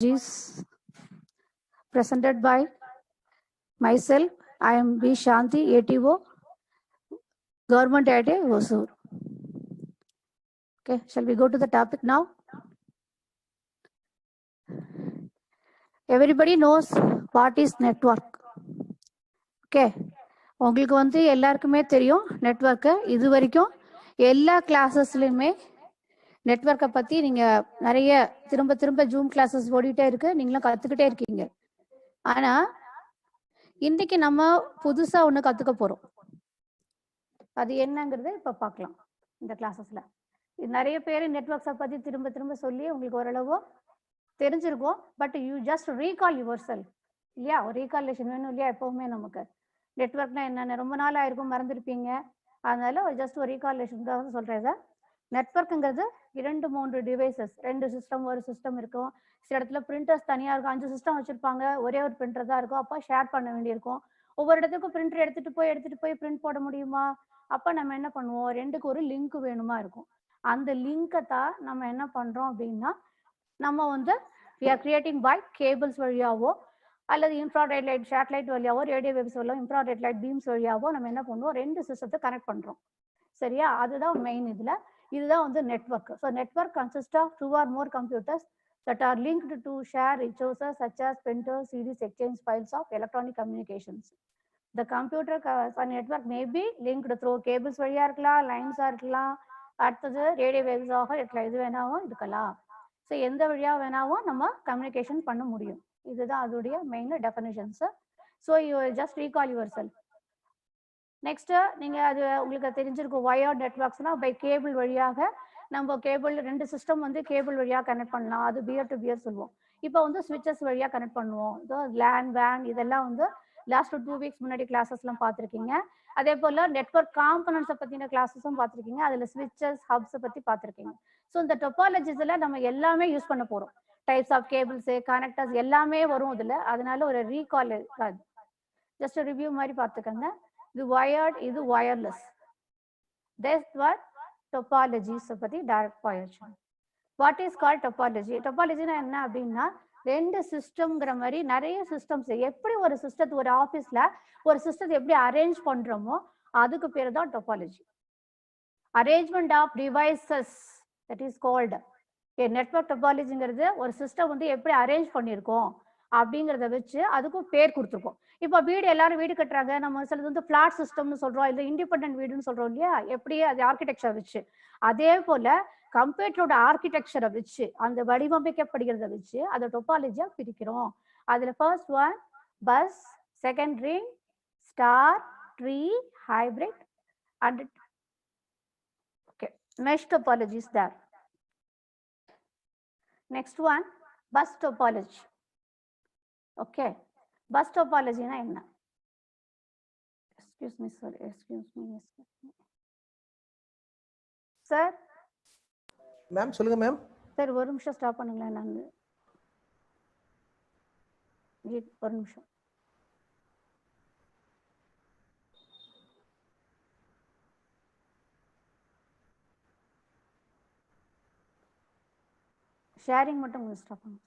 Is presented by myself. I am B. Shanti, ATO, Government at Hosur. Okay, shall we go to the topic now? Everybody knows what is network. Okay, உங்களுக்கு வந்து எல்லாருக்குமே தெரியும் network. இது வரைக்கும் எல்லா கிளாஸஸ்லையுமே நெட்வொர்க்கை பற்றி நீங்கள் நிறைய திரும்ப ஜூம் கிளாஸஸ் ஓடிட்டே இருக்கு, நீங்களும் கற்றுக்கிட்டே இருக்கீங்க. ஆனால் இன்னைக்கு நம்ம புதுசாக ஒன்று கற்றுக்க போகிறோம். அது என்னங்கிறது இப்போ பார்க்கலாம் இந்த கிளாஸஸில். நிறைய பேர் நெட்வொர்க்ஸை பற்றி திரும்ப சொல்லி உங்களுக்கு ஓரளவு தெரிஞ்சிருக்கும். But you just recall your self இல்லையா? ஒரு ரீகாலேஷன் வேணும் இல்லையா? எப்போவுமே நமக்கு நெட்வொர்க்னா என்னென்ன ரொம்ப நாள் ஆயிருக்கும், மறந்துருப்பீங்க. அதனால ஜஸ்ட் ஒரு ரீகாலேஷனுக்காக சொல்கிறேன். சார், நெட்வொர்க்குங்கிறது 2-3 டிவைசஸ், 2 சிஸ்டம், ஒரு சிஸ்டம் இருக்கும். சில இடத்துல பிரிண்டர்ஸ் தனியாக இருக்கும், 5 சிஸ்டம் வச்சுருப்பாங்க, ஒரே ஒரு பிரிண்டர் தான் இருக்கும். அப்போ ஷேர் பண்ண வேண்டியிருக்கும். ஒவ்வொரு இடத்துக்கும் பிரிண்டர் எடுத்துகிட்டு போய் பிரிண்ட் போட முடியுமா? அப்போ நம்ம என்ன பண்ணுவோம், 2க்கு ஒரு லிங்க் வேணுமா இருக்கும். அந்த லிங்கை தான் நம்ம என்ன பண்ணுறோம் அப்படின்னா, நம்ம வந்து we are creating by cables வழியாவோ அல்லது இன்ஃப்ராரெட் லைட் சேட்டலைட் வழியாவோ ரேடியோ வேவ்ஸ் வழியாவோ இன்ஃப்ராரெட் லைட் பீம்ஸ் வழியாவோ நம்ம என்ன பண்ணுவோம், 2 சிஸ்டத்தை கனெக்ட் பண்ணுறோம். சரியா? அதுதான் மெயின். இதுதான் வந்து network. So network consist of 2 or more computers that are linked to share resources such as printers, CDs, exchange files of electronic communications. The computer network may be linked through cables வழியா இருக்கலாம், லைன்ஸாக இருக்கலாம், அடுத்தது radio வேவ்ஸாக இருக்கலாம், இது வேணாவும் இருக்கலாம். So எந்த வழியாக வேணாவும் நம்ம கம்யூனிகேஷன் பண்ண முடியும். இதுதான் அதோடைய main definitions. So you just recall your self. Next நீங்கள் அது உங்களுக்கு தெரிஞ்சிருக்கும், வயர்ட் நெட்வொர்க்ஸ்னால் பை கேபிள் வழியாக நம்ம கேபிள் 2 சிஸ்டம் வந்து கேபிள் வழியாக கனெக்ட் பண்ணலாம். அது பியர் டு பியர் சொல்லுவோம். இப்போ வந்து ஸ்விட்சஸ் வழியாக கனெக்ட் பண்ணுவோம். இதோ லேன் வேன் இதெல்லாம் வந்து லாஸ்ட் 2 வீக்ஸ் முன்னாடி கிளாஸஸ்லாம் பார்த்துருக்கீங்க. அதே போல் நெட்வொர்க் காம்பனன்ட்ஸை பற்றின கிளாஸஸும் பார்த்துருக்கீங்க. அதில் ஸ்விட்சஸ், ஹப்ஸை பற்றி பார்த்துருக்கீங்க. ஸோ இந்த டொபாலஜிஸில் நம்ம எல்லாமே யூஸ் பண்ண போகிறோம். டைப்ஸ் ஆஃப் கேபிள்ஸு, கனெக்டர்ஸ் எல்லாமே வரும் இதில். அதனால ஒரு ரீகால் இருக்காது, ஜஸ்ட் ரிவ்யூ மாதிரி பார்த்துக்கோங்க. இது வயர்ட், இது வயர்லெஸ். தட்ஸ் வாட் டொபாலஜிஸை பற்றி டைரக்ட் போயிடுச்சு. What is called topology? டொபாலஜினா என்ன அப்படின்னா, 2 சிஸ்டம்ங்கிற மாதிரி நிறைய சிஸ்டம்ஸ். எப்படி ஒரு சிஸ்டத்தை, ஒரு ஆஃபீஸில் ஒரு சிஸ்டத்தை எப்படி அரேஞ்ச் பண்ணுறோமோ அதுக்கு பேர் தான் topology. Arrangement of devices, that is called network டொபாலஜிங்கிறது. ஒரு சிஸ்டம் வந்து எப்படி அரேஞ்ச் பண்ணியிருக்கோம் அப்படிங்கிறத வச்சு அதுக்கும் பேர் கொடுத்துருக்கோம். இப்போ வீடு, எல்லாரும் வீடு கட்டுறாங்க, நம்ம சிலது வந்து ஃபிளாட் சிஸ்டம்னு சொல்கிறோம், இல்லை இண்டிபெண்டன்ட் வீடுன்னு சொல்கிறோம் இல்லையா? எப்படி அது ஆர்கிடெக்சர் வச்சு, அதே போல் கம்ப்யூட்டரோட ஆர்கிடெக்சரை வச்சு, அந்த வடிவமைக்கப்படுகிறத வச்சு அதை டொபாலஜியாக பிரிக்கிறோம். அதில் first one bus, second ring, star, tree, hybrid and okay mesh topology is there. Next one, bus topology. Okay, bus topology na enna? Excuse me sir, sir. Ma'am சொல்லுங்க ma'am. sir ஒரு நிமிஷம் ஸ்டாப் பண்ணுங்களேன். நான் ஒரு நிமிஷம். Sharing மட்டும் கொஞ்சம் stop பண்ணுங்க.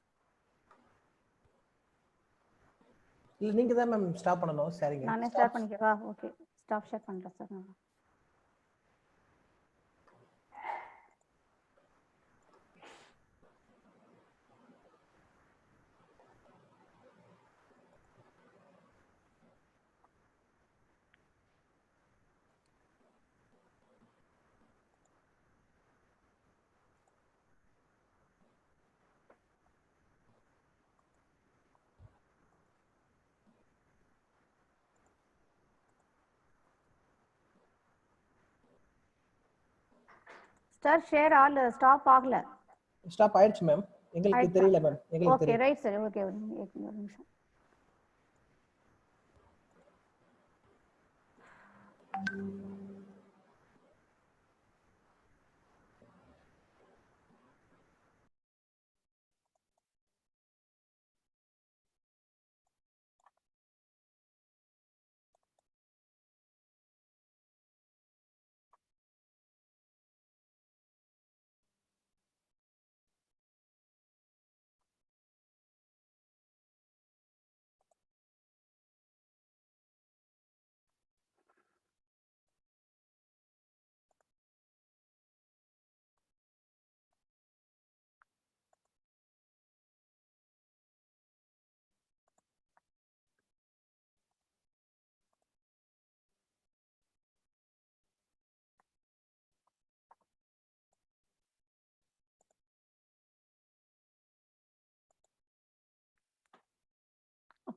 இல்ல நீங்க தான் மேம் ஸ்டாப் பண்ணனும் ஷேரிங். நானே ஸ்டாப் பண்ணிக்கவா? ஓகே, ஸ்டாப் ஷேர் பண்றேன் சார் நான். ஸ்டார் ஷேர் ஆல் ஸ்டாப் ஆகல. ஸ்டாப் ஆயிடுச்சு மேம், எங்களுக்கு தெரியல மேம், எங்களுக்கு தெரியல. ஓகே ரைட் சார், ஓகே ஒரு நிமிஷம்.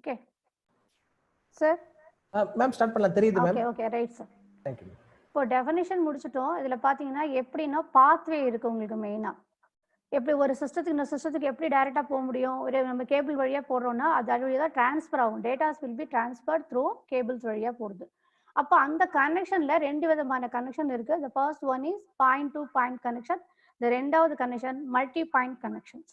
Okay sir. மேம் ஸ்டார்ட் பண்ணலாம். தெரியுது ma'am. Okay okay right sir. Thank you. இப்போ டெஃபினிஷன் முடிச்சிட்டோம். இதுல பாத்தீங்கன்னா எப்படின்னா பாத்வே இருக்கு உங்களுக்கு மெயினா. எப்படி ஒரு சிஸ்டத்துக்கு இந்த சிஸ்டத்துக்கு எப்படி டைரக்டா போக முடியும்? ஒரு நம்ம கேபிள் வழியா போடுறோம்னா அது வழியா தான் ட்ரான்ஸ்ஃபர் ஆகும். Datas will be transfer through cables வழியா போகுது. அப்போ அந்த கனெக்ஷன்ல ரெண்டு விதமான கனெக்ஷன் இருக்கு. The first one is point to point connection. இந்த ரெண்டாவது கனெக்ஷன் மல்டி பாயிண்ட் கனெக்ஷன்ஸ்.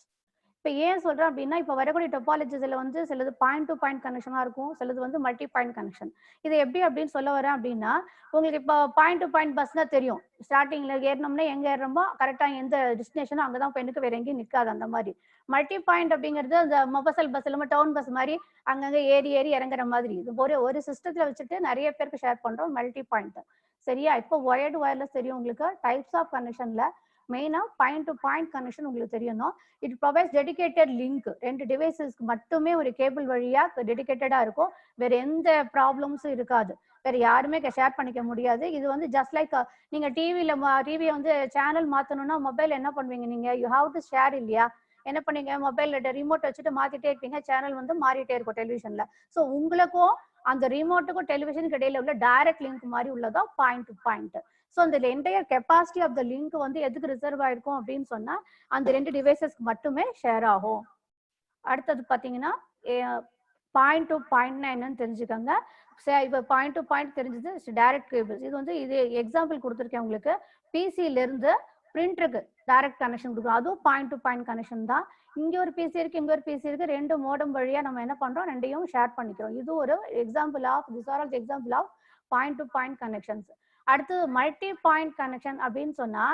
இப்போ ஏன் சொல்றேன் அப்படின்னா இப்போ வரக்கூடிய டொபாலஜிஸ்ல வந்து சிலது பாயிண்ட் டு பாயிண்ட் கனெக்ஷனா இருக்கும், சிலது வந்து மல்டி பாயிண்ட் கனெக்ஷன். இது எப்படி அப்படின்னு சொல்ல வரேன் அப்படின்னா உங்களுக்கு இப்போ பாயிண்ட் டு பாயிண்ட் பஸ் தான் தெரியும். ஸ்டார்டிங்ல ஏறினோம்னா எங்க ஏறுறோமோ கரெக்டா எந்த டெஸ்டினேஷனோ அங்கதான் பெண்ணுக்கு வேற எங்கேயும் நிற்காது. அந்த மாதிரி மல்டி பாயிண்ட் அப்படிங்கிறது அந்த மொபசல் பஸ் இல்லாம டவுன் பஸ் மாதிரி அங்கங்க ஏறி ஏறி இறங்குற மாதிரி. இது ஒரு சிஸ்டத்துல வச்சுட்டு நிறைய பேருக்கு ஷேர் பண்றோம் மல்டி பாயிண்ட். சரியா? இப்போ ஒயர்டு வயர்லெஸ் தெரியும் உங்களுக்கு. டைப்ஸ் ஆஃப் கனெக்ஷன்ல மெயினா பாயிண்ட் டு பாயிண்ட் கனெக்ஷன் உங்களுக்கு தெரியணும். It provides dedicated link. ரெண்டு டிவைசஸ்க்கு மட்டுமே ஒரு கேபிள் வழியா டெடிகேட்டடா இருக்கும். வேற எந்த ப்ராப்ளம்ஸும் இருக்காது. வேற யாருமே ஷேர் பண்ணிக்க முடியாது. இது வந்து ஜஸ்ட் லைக் நீங்க டிவியை வந்து சேனல் மாத்தணும்னா மொபைல் என்ன பண்ணுவீங்க நீங்க? யூ ஹாவ் டு ஷேர் இல்லையா? என்ன பண்ணீங்க? மொபைல் ரிமோட் வச்சுட்டு மாத்திட்டே இருப்பீங்க. சேனல் வந்து மாறிட்டே இருக்கும் டெலிவிஷன்ல. ஸோ உங்களுக்கும் அந்த ரிமோட்டுக்கும் டெலிவிஷனுக்கு இடையில உள்ள டைரக்ட் லிங்க் மாதிரி உள்ளதா பாயிண்ட் டு பாயிண்ட். ஸோ அந்த entire capacity of the link வந்து எதுக்கு ரிசர்வ் ஆயிருக்கும் அப்படின்னு சொன்னா அந்த ரெண்டு டிவைசஸ்க்கு மட்டுமே ஷேர் ஆகும். அடுத்தது பாத்தீங்கன்னா பாயிண்ட் டு பாயிண்ட்னா என்னன்னு தெரிஞ்சுக்கோங்க. இப்போ பாயிண்ட் டு பாயிண்ட் தெரிஞ்சது டைரக்ட் கேபிள்ஸ். இது வந்து இது எக்ஸாம்பிள் கொடுத்துருக்கேன் உங்களுக்கு. பிசில இருந்து பிரிண்டருக்கு டைரக்ட் கனெக்ஷன் கொடுக்கும். அதுவும் பாயிண்ட் டு பாயிண்ட் கனெக்ஷன் தான். இங்க ஒரு பிசி இருக்கு, இங்க ஒரு பிசி இருக்கு. ரெண்டு மோடம் வழியா நம்ம என்ன பண்றோம்? ரெண்டையும் ஷேர் பண்ணிக்கிறோம். இது ஒரு example of example of point to point connections. அடுத்து மல்டி பாயிண்ட் கனெக்ஷன் அப்படின்னு சொன்னா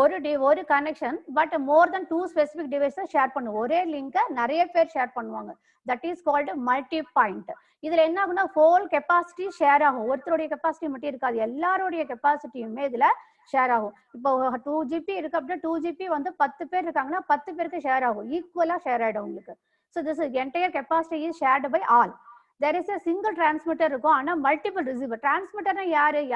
ஒரு connection but more than 2 specific devices share பண்ணுவோம். ஒரே லிங்கை நிறைய பேர் ஷேர் பண்ணுவாங்க. That is called multi point. இதுல என்ன ஆகுனா ஹோல் கெப்பாசிட்டி ஷேர் ஆகும். ஒருத்தருடைய கெப்பாசிட்டி மட்டும் இருக்காது, எல்லாருடைய கெப்பாசிட்டியுமே இதுல ஷேர் ஆகும். இப்போ 2 GB இருக்கு அப்படின்னா 2 GB வந்து 10 பேர் இருக்காங்கன்னா 10 பேருக்கு ஷேர் ஆகும். ஈக்குவலா ஷேர் ஆயிடும் உங்களுக்கு. So this entire capacity is shared by all. There is a single transmitter இருக்கும், ஆனா மல்டிபிள் ரிசீவர். டிரான்ஸ்மிட்டர்னா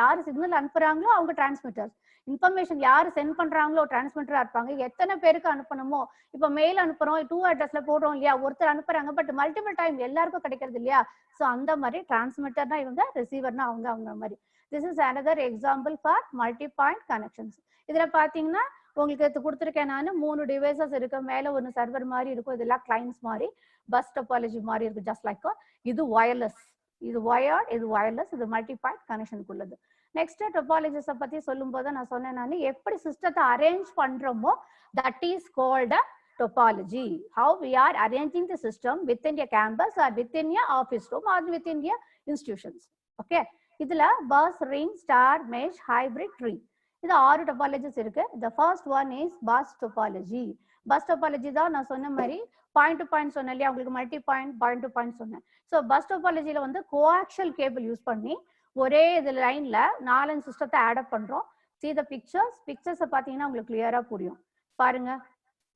யாரு சிக்னல் அனுப்புறாங்களோ அவங்க டிரான்ஸ்மிட்டர்ஸ். இன்ஃபர்மேஷன் யாரு சென்ட் பண்றாங்களோ டிரான்ஸ்மிட்டரா இருப்பாங்க. எத்தனை பேருக்கு அனுப்பணுமோ, இப்போ மெயில் அனுப்புறோம் 2 அட்ரஸ்ல போடுறோம் இல்லையா, ஒருத்தர் அனுப்புறாங்க பட் மல்டிபிள் டைம் எல்லாருக்கும் கிடைக்கிறது இல்லையா. ஸோ அந்த மாதிரி டிரான்ஸ்மிட்டர்னா இவங்க, ரிசீவர்னா அவங்க மாதிரி. This is another example for multi point connections. இதுல பாத்தீங்கன்னா உங்களுக்கு கொடுத்துருக்கேன் நான் 3 டிவைசஸ் இருக்கு. மேல ஒரு சர்வர் மாதிரி இருக்கும், இதெல்லாம் கிளைண்ட்ஸ் மாதிரி. பஸ் டொபாலஜி மாதிரி இருக்கு ஜஸ்ட் லைக். இது வயர்லெஸ், இது வயர்ட், இது வயர்லெஸ், இது மல்டி பாயிண்ட் கனெக்ஷனுக்கு உள்ளது. நெக்ஸ்ட் டொபாலஜிஸை பத்தி சொல்லும் போது நான் சொன்னேன், நான் எப்படி சிஸ்டத்தை அரேஞ்ச் பண்றோமோ that is called topology. How we are arranging the system within a campus or within a office room or within a institutions. Okay, இதுல bus, ring, star, mesh, hybrid, tree. இது 6 topologies இருக்கு. The first one is bus topology. Bus topology தான் நான் சொன்ன மாதிரி point to point சொன்னேன் இல்லையா, உங்களுக்கு மல்டி பாயிண்ட் டு பாயிண்ட் சொன்னேன். ஸோ பஸ் டோபாலஜியில வந்து கோஆக்ஷியல் கேபிள் யூஸ் பண்ணி ஒரே இது லைன்ல 4 சிஸ்டத்தை ஆட் அப் பண்றோம். See the பிக்சர்ஸை பார்த்தீங்கன்னா உங்களுக்கு கிளியரா புரியும். பாருங்க,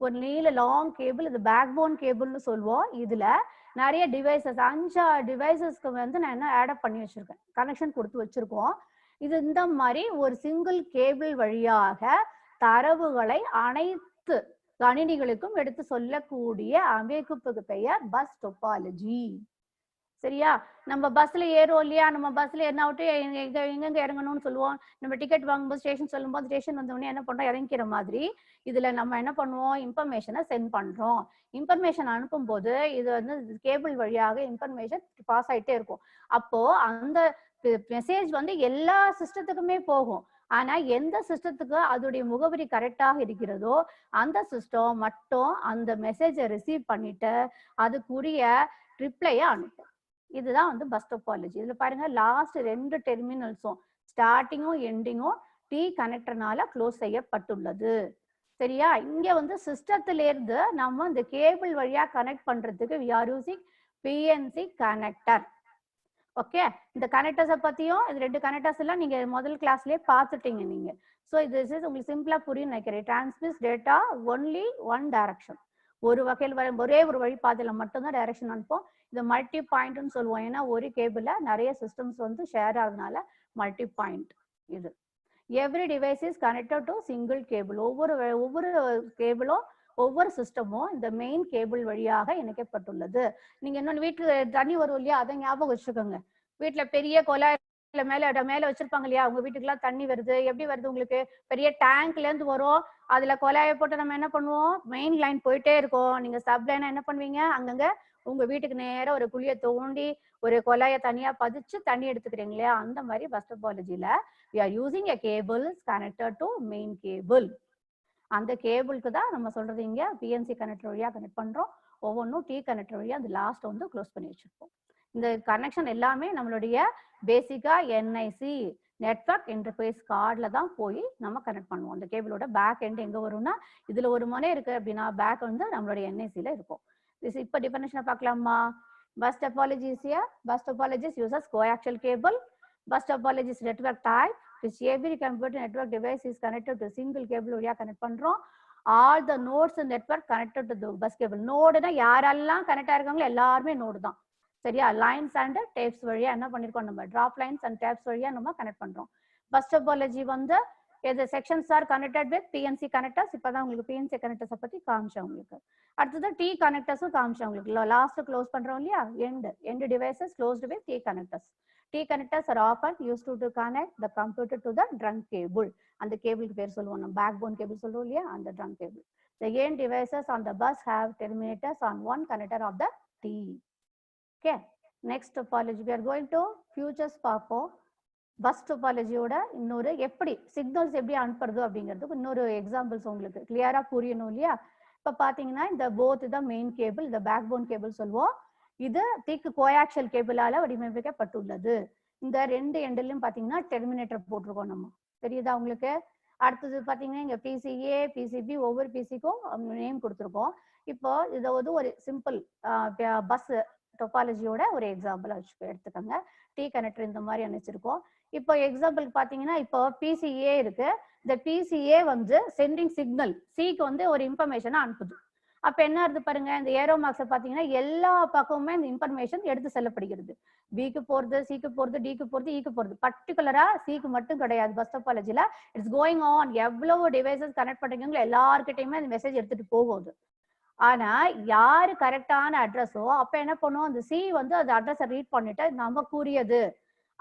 ஒரு நீல லாங் கேபிள், இது பேக் போன் கேபிள்னு சொல்லுவோம். இதுல நிறைய டிவைசஸ் 5 டிவைசஸ்க்கு வந்து நான் என்ன ஆட் அப் பண்ணி வச்சிருக்கேன், கனெக்ஷன் கொடுத்து வச்சிருக்கோம். இது இந்த மாதிரி ஒரு சிங்கிள் கேபிள் வழியாக தரவுகளை அனைத்து கணினிகளுக்கும் எடுத்து சொல்லக்கூடிய அமைப்புக்கு பெயர் பஸ் டொபாலஜி. சரியா? நம்ம பஸ்ல ஏறோம் இல்லையா, நம்ம பஸ்ல என்ன விட்டு எங்க இறங்கணும்னு சொல்லுவோம். நம்ம டிக்கெட் வாங்கும்போது ஸ்டேஷன் சொல்லும்போது ஸ்டேஷன் வந்தோடனே என்ன பண்றோம், இறங்கிக்கிற மாதிரி இதுல நம்ம என்ன பண்ணுவோம், இன்ஃபர்மேஷனை சென்ட் பண்றோம். இன்ஃபர்மேஷன் அனுப்பும் போது இது வந்து கேபிள் வழியாக இன்ஃபர்மேஷன் பாஸ் ஆயிட்டே இருக்கும். அப்போ அந்த மெசேஜ் வந்து எல்லா சிஸ்டத்துக்குமே போகும். ஆனா எந்த சிஸ்டத்துக்கு அதோடைய முகவரி கரெக்டாக இருக்கிறதோ அந்த சிஸ்டம் மட்டும் அந்த மெசேஜை ரிசீவ் பண்ணிட்டு அதுக்குரிய ரிப்ளைய அனுப்பும். இதுதான் வந்து பஸ் டோபாலஜி. இதுல பாருங்க, லாஸ்ட் 2 டெர்மினல்ஸும் ஸ்டார்டிங்கும் எண்டிங்கும் டி கனெக்டர்னால க்ளோஸ் செய்யப்பட்டுள்ளது. சரியா? இங்க வந்து சிஸ்டத்துல இருந்து நம்ம இந்த கேபிள் வழியா கனெக்ட் பண்றதுக்கு we are using PNC connector. Okay, இந்த கனெக்டர்ஸை பத்தியும் இது 2 கனெக்டர்ஸ் எல்லாம் நீங்க முதல் கிளாஸ்லயே பார்த்துட்டீங்க நீங்க. ஸோ இது உங்களுக்கு சிம்பிளா புரியும் நினைக்கிறேன். Transmit data only one direction, ஒரு வகையில் ஒரே ஒரு வழி பாதையில மட்டும்தான் டைரக்ஷன் அனுப்போம். இது மல்டி பாயிண்ட்னு சொல்லுவோம். ஏன்னா ஒரு கேபிள்ல நிறைய சிஸ்டம்ஸ் வந்து ஷேர் ஆகுறதுனால மல்டி பாயிண்ட். இது every device is connected to single cable. ஒவ்வொரு கேபிளும் ஒவ்வொரு சிஸ்டமும் இந்த மெயின் கேபிள் வழியாக இணைக்கப்பட்டுள்ளது. நீங்க இன்னொன்று வீட்டுக்கு தண்ணி வரும் இல்லையா, அதை ஞாபகம் வச்சுக்கோங்க. வீட்டுல பெரிய குழாய் மேல வச்சிருப்பாங்க இல்லையா, உங்க வீட்டுக்கு எல்லாம் தண்ணி வருது, எப்படி வருது உங்களுக்கு? பெரிய டேங்க்ல இருந்து வரும். அதுல குழாயை போட்டு நம்ம என்ன பண்ணுவோம், மெயின் லைன் போயிட்டே இருக்கும். நீங்க சப் லைனா என்ன பண்ணுவீங்க, அங்கங்க உங்க வீட்டுக்கு நேரம் ஒரு குழியை தோண்டி ஒரு குழாயை தனியா பதிச்சு தண்ணி எடுத்துக்கிறீங்க இல்லையா, அந்த மாதிரி bus டோபாலஜில we are using a cable connected to main cable. அந்த கேபிளுக்கு தான் நம்ம சொல்றது இங்க பிஎன்சி கனெக்டர் வழியா கனெக்ட் பண்றோம். ஒவ்வொன்றும் டி கனெக்டர் வழியா அந்த லாஸ்ட் வந்து க்ளோஸ் பண்ணி வச்சிருப்போம். இந்த கனெக்ஷன் எல்லாமே நம்மளுடைய பேசிக்கா என்ஐசி நெட்வொர்க் இன்டர்ஃபேஸ் கார்டுல தான் போய் நம்ம கனெக்ட் பண்ணுவோம். அந்த கேபிளோட பேக் எண்ட் எங்க வரும்னா, இதுல ஒரு முனை இருக்கு அப்படின்னா பேக் வந்து நம்மளுடைய என்ஐசில இருக்கும். இப்ப டிஃபரன்ஷனை பார்க்கலாமா? Bus topology is a bus topology uses coaxial cable. Bus topology is network type which every computer network device is connected to single cable வழியா கனெக்ட் பண்றோம். all the nodes in network connected to the bus cable. நோடுனா யாரெல்லாம் connect ஆயிருக்காங்களோ எல்லாருமே node தான். சரியா? Lines and tabs வழியா என்ன பண்ணிருக்கோம், நம்ம டிராப் லைன்ஸ் அண்ட் டேப்ஸ் வழியா நம்ம கனெக்ட் பண்றோம். பஸ் டோபாலஜி வந்து the sections are connected with PNC connectors. இப்பதான் உங்களுக்கு PNC connectors பத்தி காமிச்சேன் உங்களுக்கு. அடுத்தது T connectors காமிச்சேன் உங்களுக்கு. லாஸ்ட் க்ளோஸ் பண்றோம் இல்லையா, end devices closed with T connectors. T connectors are often used to connect the computer to the trunk cable. அந்த கேபிளுக்கு பேர் சொல்லுவோம், நம்ம பேக் போன் கேபிள் சொல்லுவோம் இல்லையா, அந்த trunk cable. The end devices on the bus have terminators on one connector of the T. Okay, next topology we are going to futures பார்ப்போம். Bus டோபாலஜியோட இன்னொரு எப்படி சிக்னல்ஸ் எப்படி அனுப்புறது அப்படிங்கிறதுக்கு இன்னொரு எக்ஸாம்பிள்ஸ் உங்களுக்கு கிளியரா புரியணும் இல்லையா. இப்ப பாத்தீங்கன்னா இந்த போத் தான் மெயின் கேபிள், இந்த பேக் போன் கேபிள் சொல்லுவோம். இது திக் கோஆக்சியல் கேபிளால வடிவமைக்கப்பட்டுள்ளது. இந்த ரெண்டு எண்ட்லயும் பாத்தீங்கன்னா டெர்மினேட்டர் போட்டிருக்கோம் நம்ம, தெரியுதா உங்களுக்கு? அடுத்தது பாத்தீங்கன்னா இங்க பிசிஏ பிசிபி ஒவ்வொரு பிசிக்கும் நேம் கொடுத்துருக்கோம். இப்போ இதை வந்து ஒரு சிம்பிள் பஸ் டோபாலஜியோட ஒரு எக்ஸாம்பிளா வச்சு எடுத்துக்கோங்க. டி கனெக்டர் இந்த மாதிரி அனுப்பிச்சிருக்கோம். இப்போ எக்ஸாம்பிள் பாத்தீங்கன்னா இப்போ பிசிஏ இருக்கு. இந்த பிசிஏ வந்து சென்டிங் சிக்னல் சிக்கு வந்து ஒரு இன்ஃபர்மேஷனை அனுப்புது. அப்ப என்ன இருக்கு பாருங்க, இந்த ஏரோ மார்க்ஸ் பாத்தீங்கன்னா எல்லா பக்கமுமே இந்த இன்ஃபர்மேஷன் எடுத்து செல்லப்படுகிறது. பிக்கு போறது, சிக்கு போறது, டிக்கு போறது, ஈக்கு போறது. பர்டிகுலரா சிக்கு மட்டும் கிடையாது. பஸ் டோபாலஜில இட்ஸ் கோயிங் ஆன். எவ்வளவு டிவைசஸ் கனெக்ட் பண்றீங்களோ எல்லார்கிட்டயுமே அந்த மெசேஜ் எடுத்துட்டு போகுது. ஆனா யாரு கரெக்டான அட்ரஸோ அப்ப என்ன பண்ணுவோம், அந்த சி வந்து அந்த அட்ரஸை ரீட் பண்ணிட்டு நம்ம கூறியது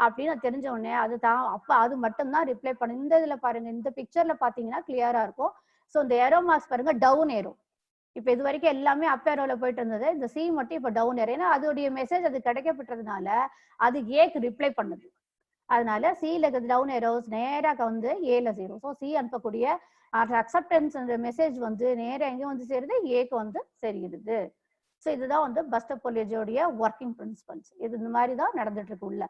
அப்படின்னு தெரிஞ்ச உடனே அது தான் அப்ப அது மட்டும்தான் ரிப்ளை பண்ணும். இந்த இதுல பாருங்க, இந்த பிக்சர்ல பாத்தீங்கன்னா கிளியரா இருக்கும். ஸோ இந்த ஏரோ மார்க்ஸ் பாருங்க டவுன் ஏரோ. இப்ப இது வரைக்கும் எல்லாமே அப் ஏரோல போயிட்டு இருந்தது, இந்த சி மட்டும் இப்ப டவுன் ஏரோ. ஏன்னா அதோடைய மெசேஜ் அது கிடைக்கப்பட்டதுனால அது ஏக்கு ரிப்ளை பண்ணுது. அதனால சில டவுன் ஏரோஸ் நேராக வந்து ஏல ஜீரோ. ஸோ சி அனுப்பக்கூடிய அக்செப்டன்ஸ் அந்த மெசேஜ் வந்து நேரம் எங்க வந்து சேருது, ஏக்கு வந்து சரியிடுது. ஸோ இதுதான் வந்து பஸ் டோபாலஜியோடைய ஒர்க்கிங் பிரின்சிபல்ஸ். இது இந்த மாதிரி தான் நடந்துட்டு இருக்கு உள்ள.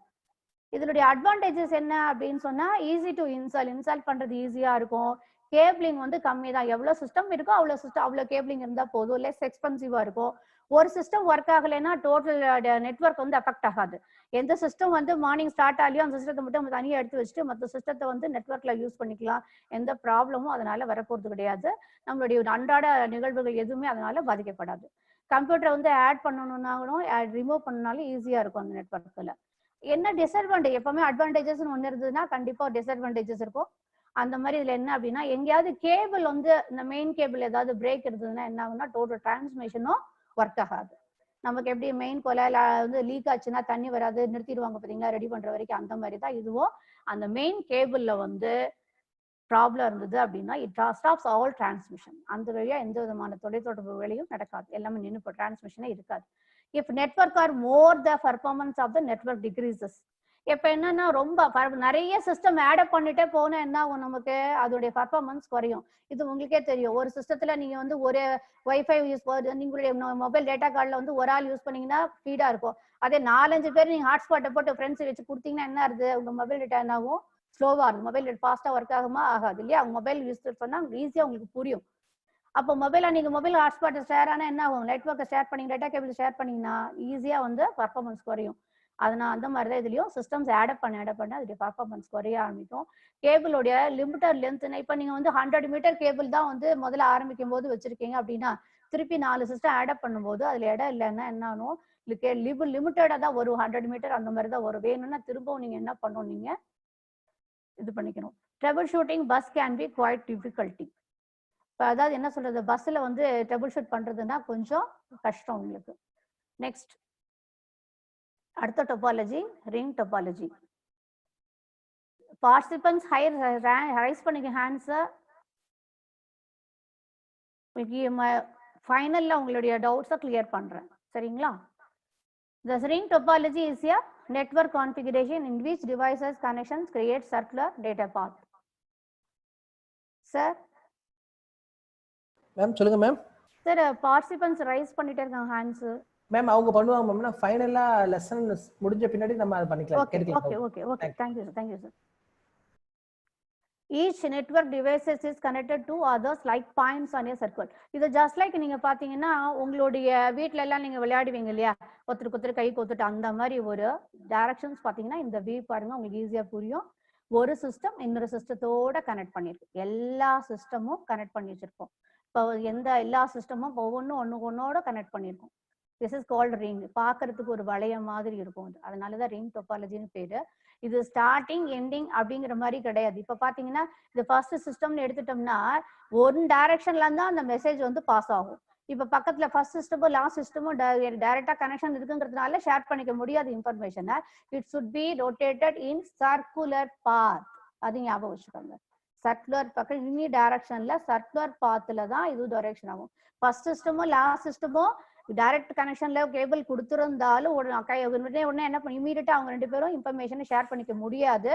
இதனுடைய அட்வான்டேஜஸ் என்ன அப்படின்னு சொன்னா, ஈஸி டு இன்ஸ்டால் பண்றது ஈஸியா இருக்கும். கேபிளிங் வந்து கம்மி தான். எவ்வளவு சிஸ்டம் இருக்கோ அவ்வளவு கேபிளிங் இருந்தா போதும். லெஸ் எக்ஸ்பென்சிவா இருக்கும். ஒரு சிஸ்டம் ஒர்க் ஆகலைன்னா டோட்டல் நெட்வொர்க் வந்து அஃபெக்ட் ஆகாது. எந்த சிஸ்டம் வந்து மார்னிங் ஸ்டார்ட் ஆகலையோ அந்த சிஸ்டத்தை மட்டும் நம்ம தனியாக எடுத்து வச்சுட்டு மற்ற சிஸ்டத்தை வந்து நெட்வொர்க்ல யூஸ் பண்ணிக்கலாம். எந்த ப்ராப்ளமும் அதனால வரப்போறது கிடையாது. நம்மளுடைய அன்றாட நிகழ்வுகள் எதுவுமே அதனால பாதிக்கப்படாது. கம்ப்யூட்டரை வந்து ஆட் பண்ணணும்னாலும் ரிமூவ் பண்ணாலும் ஈஸியா இருக்கும் அந்த நெட்வொர்க்ல. என்ன டிஸ்அட்வான்டேஜ், எப்பவுமே அட்வான்டேஜஸ் ஒன்று இருந்ததுன்னா கண்டிப்பா டிஸ்அட்வான்டேஜஸ் இருக்கும். அந்த மாதிரி இதுல என்ன அப்படின்னா, எங்கேயாவது கேபிள் வந்து இந்த மெயின் கேபிள் ஏதாவது பிரேக் இருந்ததுன்னா என்ன ஆகும்னா டோட்டல் டிரான்ஸ்மிஷனும் ஒர்க் ஆகாது. நமக்கு எப்படி மெயின் கொலையில வந்து லீக் ஆச்சுன்னா தண்ணி வராது, நிறுத்திடுவாங்க பாத்தீங்களா ரெடி பண்ற வரைக்கும், அந்த மாதிரி தான் இதுவும். அந்த மெயின் கேபிள்ல வந்து ப்ராப்ளம் இருந்தது அப்படின்னா இட் ஸ்டாப்ஸ் ஆல் டிரான்ஸ்மிஷன். அந்த வழியா எந்த விதமான தொலைத்தொடர்பு வேலையும் நடக்காது, எல்லாமே நின்று டிரான்ஸ்மிஷனே இருக்காது. If network are more, the performance of the network decreases. இப்ப என்னன்னா ரொம்ப நிறைய சிஸ்டம் ஆட் பண்ணிட்டே போனா என்ன ஆகும், நமக்கு அதோடைய பர்ஃபார்மன்ஸ் குறையும். இது உங்களுக்கே தெரியும். ஒரு சிஸ்டத்துல நீங்க வந்து ஒரு வைஃபை யூஸ் நீங்களுடைய மொபைல் டேட்டா கார்டுல வந்து ஒரு ஆள் யூஸ் பண்ணீங்கன்னா ஸ்பீடா இருக்கும். அதே 4-5 பேர் நீங்க ஹாட்ஸ்பாட்டை போட்டு ஃப்ரெண்ட்ஸ் வச்சு கொடுத்தீங்கன்னா என்ன ஆகுது, உங்க மொபைல் டேட்டா என்ன ஆகும், ஸ்லோவா இருக்கும். மொபைல் ஃபாஸ்டா ஒர்க் ஆகுமா, ஆகாது இல்லையா? அவங்க மொபைல் யூஸ் சொன்னா ஈஸியா உங்களுக்கு புரியும். அப்போ மொபைல நீங்க மொபைல் ஹாட்ஸ்பாட் ஷேர் ஆனா என்ன ஆகும், நெட்வொர்க்கை ஷேர் பண்ணி டேட்டா கேபிள் ஷேர் பண்ணீங்கன்னா ஈஸியா வந்து பர்ஃபார்மன்ஸ் குறையும். அதனால அந்த மாதிரி தான் இதுலயும் சிஸ்டம்ஸ் ஆட் பண்ண அதோடைய பர்ஃபார்மன்ஸ் குறைய ஆரம்பிக்கும். கேபிளோடைய லிமிட்டர் லென்த், இப்ப நீங்க வந்து 100 மீட்டர் கேபிள் தான் வந்து முதல்ல ஆரம்பிக்கும் போது வச்சிருக்கீங்க அப்படின்னா திருப்பி 4 சிஸ்டம் ஆட் பண்ணும்போது அதுல இடம் இல்லைன்னா என்ன ஆகும், லிமிட்டடா தான் வரும். 100 மீட்டர் அந்த மாதிரி தான் வரும். வேணும்னா திரும்பவும் நீங்க என்ன பண்ணணும், நீங்க இது பண்ணிக்கணும். Troubleshooting bus can be quite difficulty. இப்போ அதாவது என்ன சொல்றது, பஸ்ல வந்து ட்ரபிள் ஷூட் பண்றதுன்னா கொஞ்சம் கஷ்டம் உங்களுக்கு. நெக்ஸ்ட் அடுத்த topology ring topology. Participants rice பண்ணிக்க ஹேண்ட்ஸை. ஃபைனல்ல உங்களுடைய டவுட்ஸை கிளியர் பண்றேன், சரிங்களா? The ring topology is a network configuration in which devices connections create circular data path. Sir? Ma'am சொல்லுங்க மேம். Sir, participants ரைஸ் பண்ணிட்டே இருக்காங்க ஹேண்ட்ஸ். மேம் அவங்க பண்ணுவாங்க மேம். நான் ஃபைனலா லெசன் முடிஞ்ச பின்னாடி நம்ம அதை பண்ணிக்கலாம். Okay. Thank you, sir. Each network devices is connected to others like points on a circle. இது just like நீங்க பாத்தீங்கன்னா உங்களுடைய வீட்ல எல்லாம் நீங்க விளையாடுவீங்க இல்லையா, ஒருத்தருக்கு கை கோத்துட்டு அந்த மாதிரி ஒரு டைரக்ஷன்ஸ் பாத்தீங்கன்னா இந்த வியூ பாருங்க உங்களுக்கு ஈஸியா புரியும். ஒரு சிஸ்டம் இன்னொரு சிஸ்டத்தோட கனெக்ட் பண்ணிருக்கு. எல்லா சிஸ்டமும் கனெக்ட் பண்ணி வச்சிருக்கோம். இப்போ எல்லா சிஸ்டமும் ஒன்னோட கனெக்ட் பண்ணிருக்கோம். This is called ring. பாக்குறதுக்கு ஒரு வளைய மாதிரி இருக்கும். அதனாலதான் ரிங் டொபாலஜின்னு பேரு. இது ஸ்டார்டிங் எண்டிங் அப்படிங்கிற மாதிரி கிடையாது. இப்ப பாத்தீங்கன்னா இந்த ஃபர்ஸ்ட் சிஸ்டம்னு எடுத்துட்டோம்னா ஒரு டைரக்ஷன்ல இருந்தா அந்த மெசேஜ் வந்து பாஸ் ஆகும். இப்ப பக்கத்துல ஃபர்ஸ்ட் சிஸ்டமும் லாஸ்ட் சிஸ்டமும் டைரக்டா கனெக்ஷன் இருக்குங்கிறதுனால ஷேர் பண்ணிக்க முடியாது இன்ஃபர்மேஷனை. It should be rotated in circular path. அது ஞாபகம் வச்சுக்கோங்க. சர்க்குலர் பக்கம் இனி டைரக்ஷன்ல சர்க்குலர் பாத்துல தான் இது டைரக்ஷன் ஆகும். ஃபர்ஸ்ட் சிஸ்டமும் லாஸ்ட் சிஸ்டமும் டைரக்ட் கனெக்ஷன்ல கேபிள் கொடுத்துருந்தாலும் உடனே என்ன பண்ண இமீடியட்டா அவங்க ரெண்டு பேரும் இன்ஃபர்மேஷனை ஷேர் பண்ணிக்க முடியாது.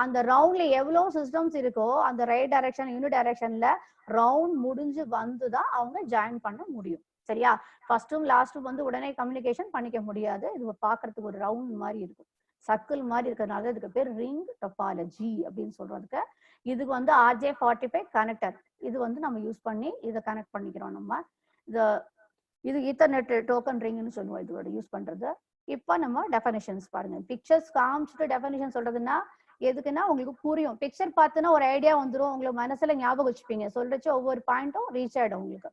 அந்த ரவுண்ட்ல எவ்வளவு சிஸ்டம்ஸ் இருக்கோ அந்த ரைட் டைரக்ஷன் யூனி டைரக்ஷன்ல ரவுண்ட் முடிஞ்சு வந்துதான் அவங்க ஜாயின் பண்ண முடியும். சரியா? ஃபர்ஸ்டும் லாஸ்டும் வந்து உடனே கம்யூனிகேஷன் பண்ணிக்க முடியாது. இது பாக்குறதுக்கு ஒரு ரவுண்ட் மாதிரி இருக்கும், சர்க்கிள் மாதிரி இருக்கிறதுனால இதுக்கு பேர் ரிங் டொபாலஜி அப்படின்னு சொல்றதுக்கு. இதுக்கு வந்து RJ45 கனெக்டர் இது வந்து நம்ம யூஸ் பண்ணி இதை கனெக்ட் பண்ணிக்கிறோம். நம்ம இது ஈத்தர்நெட் டோக்கன் ரிங்னு சொல்லுவோம் இதோட யூஸ் பண்றது. இப்போ நம்ம டெஃபினிஷன்ஸ் பாருங்க. பிக்சர்ஸ் காமிச்சிட்டு டெஃபினிஷன் சொல்றதுன்னா எதுக்குன்னா உங்களுக்கு புரியும். பிக்சர் பார்த்துன்னா ஒரு ஐடியா வந்துடும், உங்களுக்கு மனசுல ஞாபகம் வச்சுப்பீங்க. சொல்றச்சு ஒவ்வொரு பாயிண்ட்டும் ரீச் ஆயிடும் உங்களுக்கு.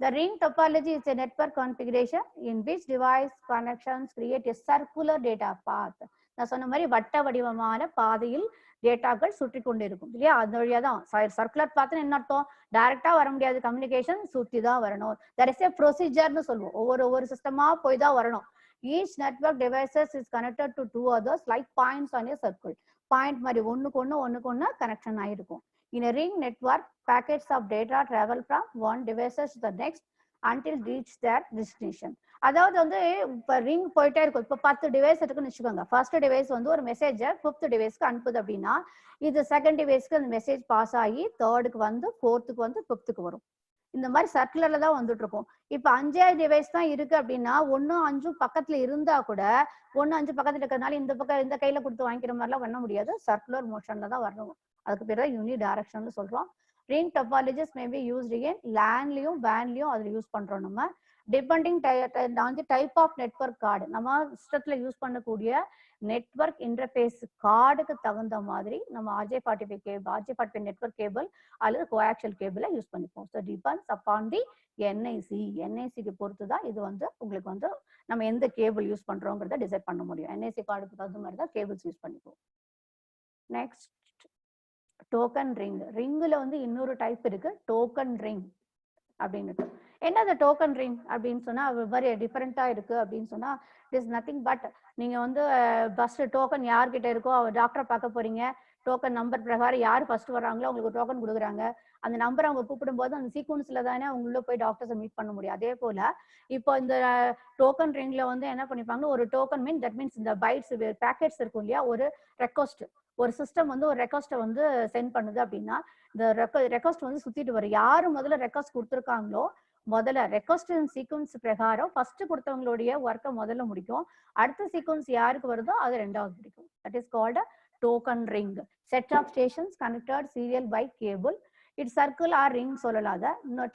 The ring topology is a network configuration in which device connections create a circular data path. நான் சொன்ன மாதிரி வட்ட வடிவமான பாதையில் டேட்டாக்கள் சுற்றி கொண்டு இருக்கும் இல்லையா, அந்த வழியா தான். சர்க்குலர் பாத்துன்னு என்ன அர்த்தம், டைரக்டா வர முடியாது, கம்யூனிகேஷன் சுற்றி தான் வரணும். தட் இஸ் ஏ ப்ரொசீஜர்னு சொல்லுவோம். ஒவ்வொரு சிஸ்டமா போய் தான் வரணும். Each network devices is connected to two others like points on a circle. Point மாதிரி ஒண்ணுக்கு ஒண்ணு கனெக்ஷன் ஆயிருக்கும். In a ring network, packets of data travel from one devices to the next until reach their destination. அதாவது வந்து இப்ப ring போயிட்டே இருக்கும். இப்ப 10 டிவைஸ் இருக்குன்னு வச்சுக்கோங்க. ஃபர்ஸ்ட் டிவைஸ் வந்து ஒரு மெசேஜை 5th டிவைஸ்க்கு அனுப்புது அப்படின்னா இது செகண்ட் டிவைஸ்க்கு அந்த மெசேஜ் பாஸ் ஆகி தேர்டுக்கு வந்து 4th வந்து 5th வரும். இந்த மாதிரி சர்க்குலர்ல தான் வந்துட்டு இருக்கும். இப்ப 5வது டிவைஸ் தான் இருக்கு அப்படின்னா 1, 5 பக்கத்துல இருந்தா கூட 1, 5 பக்கத்துல இருக்கிறதுனால இந்த பக்கம் இந்த கையில கொடுத்து வாங்கிக்கிற மாதிரிலாம் பண்ண முடியாது. சர்க்குலர் மோஷன்ல தான் வரணும். அதுக்கு பேர் தான் யூனி டைரக்ஷன் சொல்றோம். Ring topologies may be used in லேண்ட்லயும் வேன்லயும் அதுல யூஸ் பண்றோம். நம்ம depending type of network card, நம்ம சிஸ்டத்துல யூஸ் பண்ணக்கூடிய நெட்வொர்க் இன்டர்ஃபேஸ் கார்டுக்கு தகுந்த மாதிரி நம்ம RJ45 cable, RJ45 network cable அல்லது கோஆக்சியல் கேபிளை யூஸ் பண்ணிப்போம். ஸோ டிபெண்ட்ஸ் அப்பான் தி என்ஐசிக்கு பொறுத்து தான் இது வந்து உங்களுக்கு வந்து நம்ம எந்த கேபிள் யூஸ் பண்றோங்கிறத டிசைட் பண்ண முடியும். என்ஐசி கார்டுக்கு தகுந்த மாதிரி தான் கேபிள்ஸ் யூஸ் பண்ணிப்போம். Next token ring. ரிங்ல வந்து இன்னொரு டைப் இருக்கு, டோக்கன் ரிங் அப்படின்னுட்டு. என்னது டோக்கன் ரிங் அப்படின்னு சொன்னா வெரி டிஃபரெண்டா இருக்கு அப்படின்னு சொன்னா இட் இஸ் நத்திங் பட் நீங்க வந்து ஃபர்ஸ்ட் டோக்கன் யார்கிட்ட இருக்கோ அவர் டாக்டரை பார்க்க போறீங்க. டோக்கன் நம்பர் பிரகாரம் யார் ஃபர்ஸ்ட் வர்றாங்களோ அவங்களுக்கு டோக்கன் கொடுக்குறாங்க. அந்த நம்பரை அவங்க கூப்பிடும்போது அந்த சீக்வன்ஸ்ல தானே அவங்கள போய் டாக்டர்ஸை மீட் பண்ண முடியும். அதே போல இப்போ இந்த டோக்கன் ரிங்ல வந்து என்ன பண்ணிப்பாங்க, ஒரு டோக்கன் மீன் தட் மீன்ஸ் இந்த பைட்ஸ் பேக்கெட்ஸ் இருக்கும் இல்லையா, ஒரு ரெக்வஸ்ட், ஒரு சிஸ்டம் வந்து ஒரு ரெக்வஸ்ட்டை வந்து சென்ட் பண்ணுது அப்படின்னா இந்த ரெக்வஸ்ட் வந்து சுத்திட்டு வரும். யாரு முதல்ல ரெக்வஸ்ட் கொடுத்துருக்காங்களோ முதல்ல ரெக்வஸ்ட் சீக்வன்ஸ் பிரகாரம் ஃபர்ஸ்ட் கொடுத்தவங்களுடைய ஒர்க்கை முதல்ல முடிக்கும். அடுத்த சீக்வன்ஸ் யாருக்கு வருதோ அது ரெண்டாவது முடிக்கும். That is called token ring. Set of stations connected serial by cable. It circle or ring சொல்லலாத.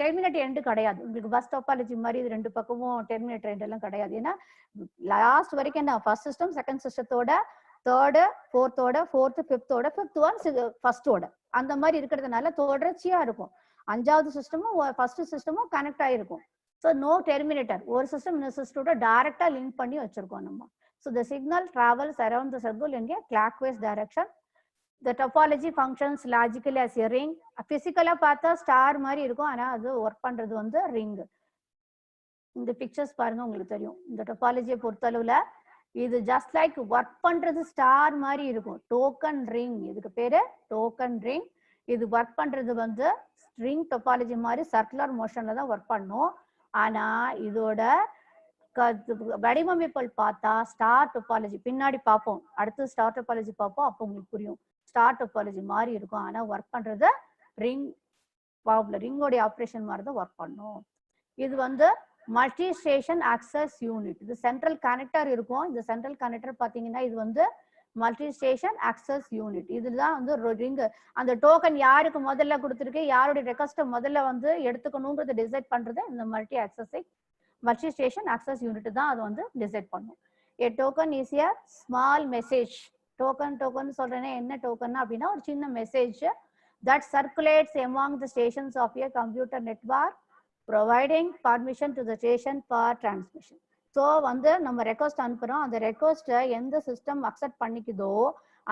டெர்மினேட் எண்டு கிடையாது. உங்களுக்கு பஸ் டோபாலஜி மாதிரி இது ரெண்டு பக்கமும் டெர்மினேட் எண்ட் எல்லாம் கிடையாது. ஏன்னா லாஸ்ட் வரைக்கும் என்ன ஃபர்ஸ்ட் சிஸ்டம் செகண்ட் சிஸ்டத்தோட தேர்டு ஃபோர்த்தோட ஃபோர்த்து ஃபிஃப்த்தோட ஃபிஃப்த் ஒன் ஃபர்ஸ்டோட அந்த மாதிரி இருக்கிறதுனால தொடர்ச்சியா இருக்கும். 5வது சிஸ்டமும் ஃபர்ஸ்ட் சிஸ்டமும் கனெக்ட் ஆயிருக்கும். So no terminator. ஒரு சிஸ்டம் இன்னொரு சிஸ்டத்தோட டைரக்டா லிங்க் பண்ணி வச்சிருக்கோம் நம்ம. So the signal travels around the circle in a clockwise direction. The topology functions logically as a ring. Physically பார்த்தா ஸ்டார் மாதிரி இருக்கும், ஆனா அது ஒர்க் பண்றது வந்து ரிங். இந்த பிக்சர்ஸ் பாருங்க உங்களுக்கு தெரியும். இந்த டொபாலஜியை பொறுத்தளவுல இது ஜஸ்ட் லைக் ஒர்க் பண்றது ஸ்டார் மாதிரி இருக்கும். டோக்கன் ரிங், இதுக்கு பேரு டோக்கன் ரிங். இது ஒர்க் பண்றது வந்து ரிங் டொபாலஜி மாதிரி சர்க்குலர் மோஷன்ல தான் ஒர்க் பண்ணும். ஆனா இதோட வடிவமைப்புகள் பார்த்தா ஸ்டார் டொபாலஜி பின்னாடி பார்ப்போம், அடுத்து ஸ்டார் டொபாலஜி பார்ப்போம், அப்போ உங்களுக்கு புரியும். ஸ்டார் டொபாலஜி மாதிரி இருக்கும், ஆனா ஒர்க் பண்றது ரிங் ரிங்கோடைய ஆப்ரேஷன் மாதிரி தான் ஒர்க் பண்ணும். இது வந்து மல்டி ஸ்டேஷன் ஆக்சஸ் யூனிட். இது சென்ட்ரல் கனெக்டர் இருக்கும். இந்த சென்ட்ரல் கனெக்டர் பாத்தீங்கன்னா இது வந்து மல்டி ஸ்டேஷன் ஆக்சஸ் யூனிட். இதுதான் வந்து ரிங். அந்த டோக்கன் யாருக்கு முதல்ல கொடுத்துருக்கு, யாருடைய ரெக்வஸ்ட்டை முதல்ல வந்து எடுத்துக்கணும்ன்றது டிசைட் பண்றது இந்த மல்டி ஸ்டேஷன் ஆக்சஸ் யூனிட் தான் அது வந்து டிசைட் பண்ணும். A token is a small message. Token சொல்றேன்னா என்ன டோக்கன் அப்படின்னா ஒரு சின்ன message that circulates among the stations of a computer network, providing permission to the station for transmission. So வந்து நம்ம ரெக்வஸ்ட் அனுப்புறோம், அந்த ரெக்வஸ்ட்டை எந்த சிஸ்டம் அக்செப்ட் பண்ணிக்குதோ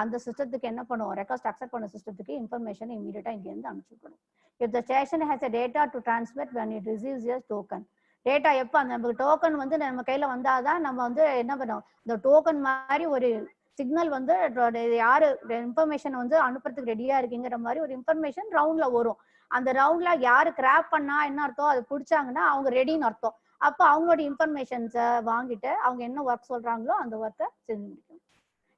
அந்த சிஸ்டத்துக்கு என்ன பண்ணுவோம், ரெக்வஸ்ட் அக்செப்ட் பண்ண சிஸ்டத்துக்கு இன்ஃபர்மேஷன் இமீடியட்டா இங்கேருந்து அனுப்பிச்சுக்கணும். If the station has a data to transmit when it receives a token. Data எப்போ அந்த நமக்கு டோக்கன் வந்து நம்ம கையில வந்தாதான் நம்ம வந்து என்ன பண்ணோம், இந்த டோக்கன் மாதிரி ஒரு சிக்னல் வந்து யாரு இன்ஃபர்மேஷன் வந்து அனுப்புறதுக்கு ரெடியா இருக்கீங்கிற மாதிரி ஒரு இன்ஃபர்மேஷன் ரவுண்ட்ல வரும். அந்த ரவுண்ட்ல யாரு கிராப் பண்ணா என்ன அர்த்தம், அது பிடிச்சாங்கன்னா அவங்க ரெடின்னு அர்த்தம். அப்போ அவங்களோட இன்ஃபர்மேஷன்ஸை வாங்கிட்டு அவங்க என்ன ஒர்க் சொல்றாங்களோ அந்த ஒர்க்கை செஞ்சு முடிக்கும்.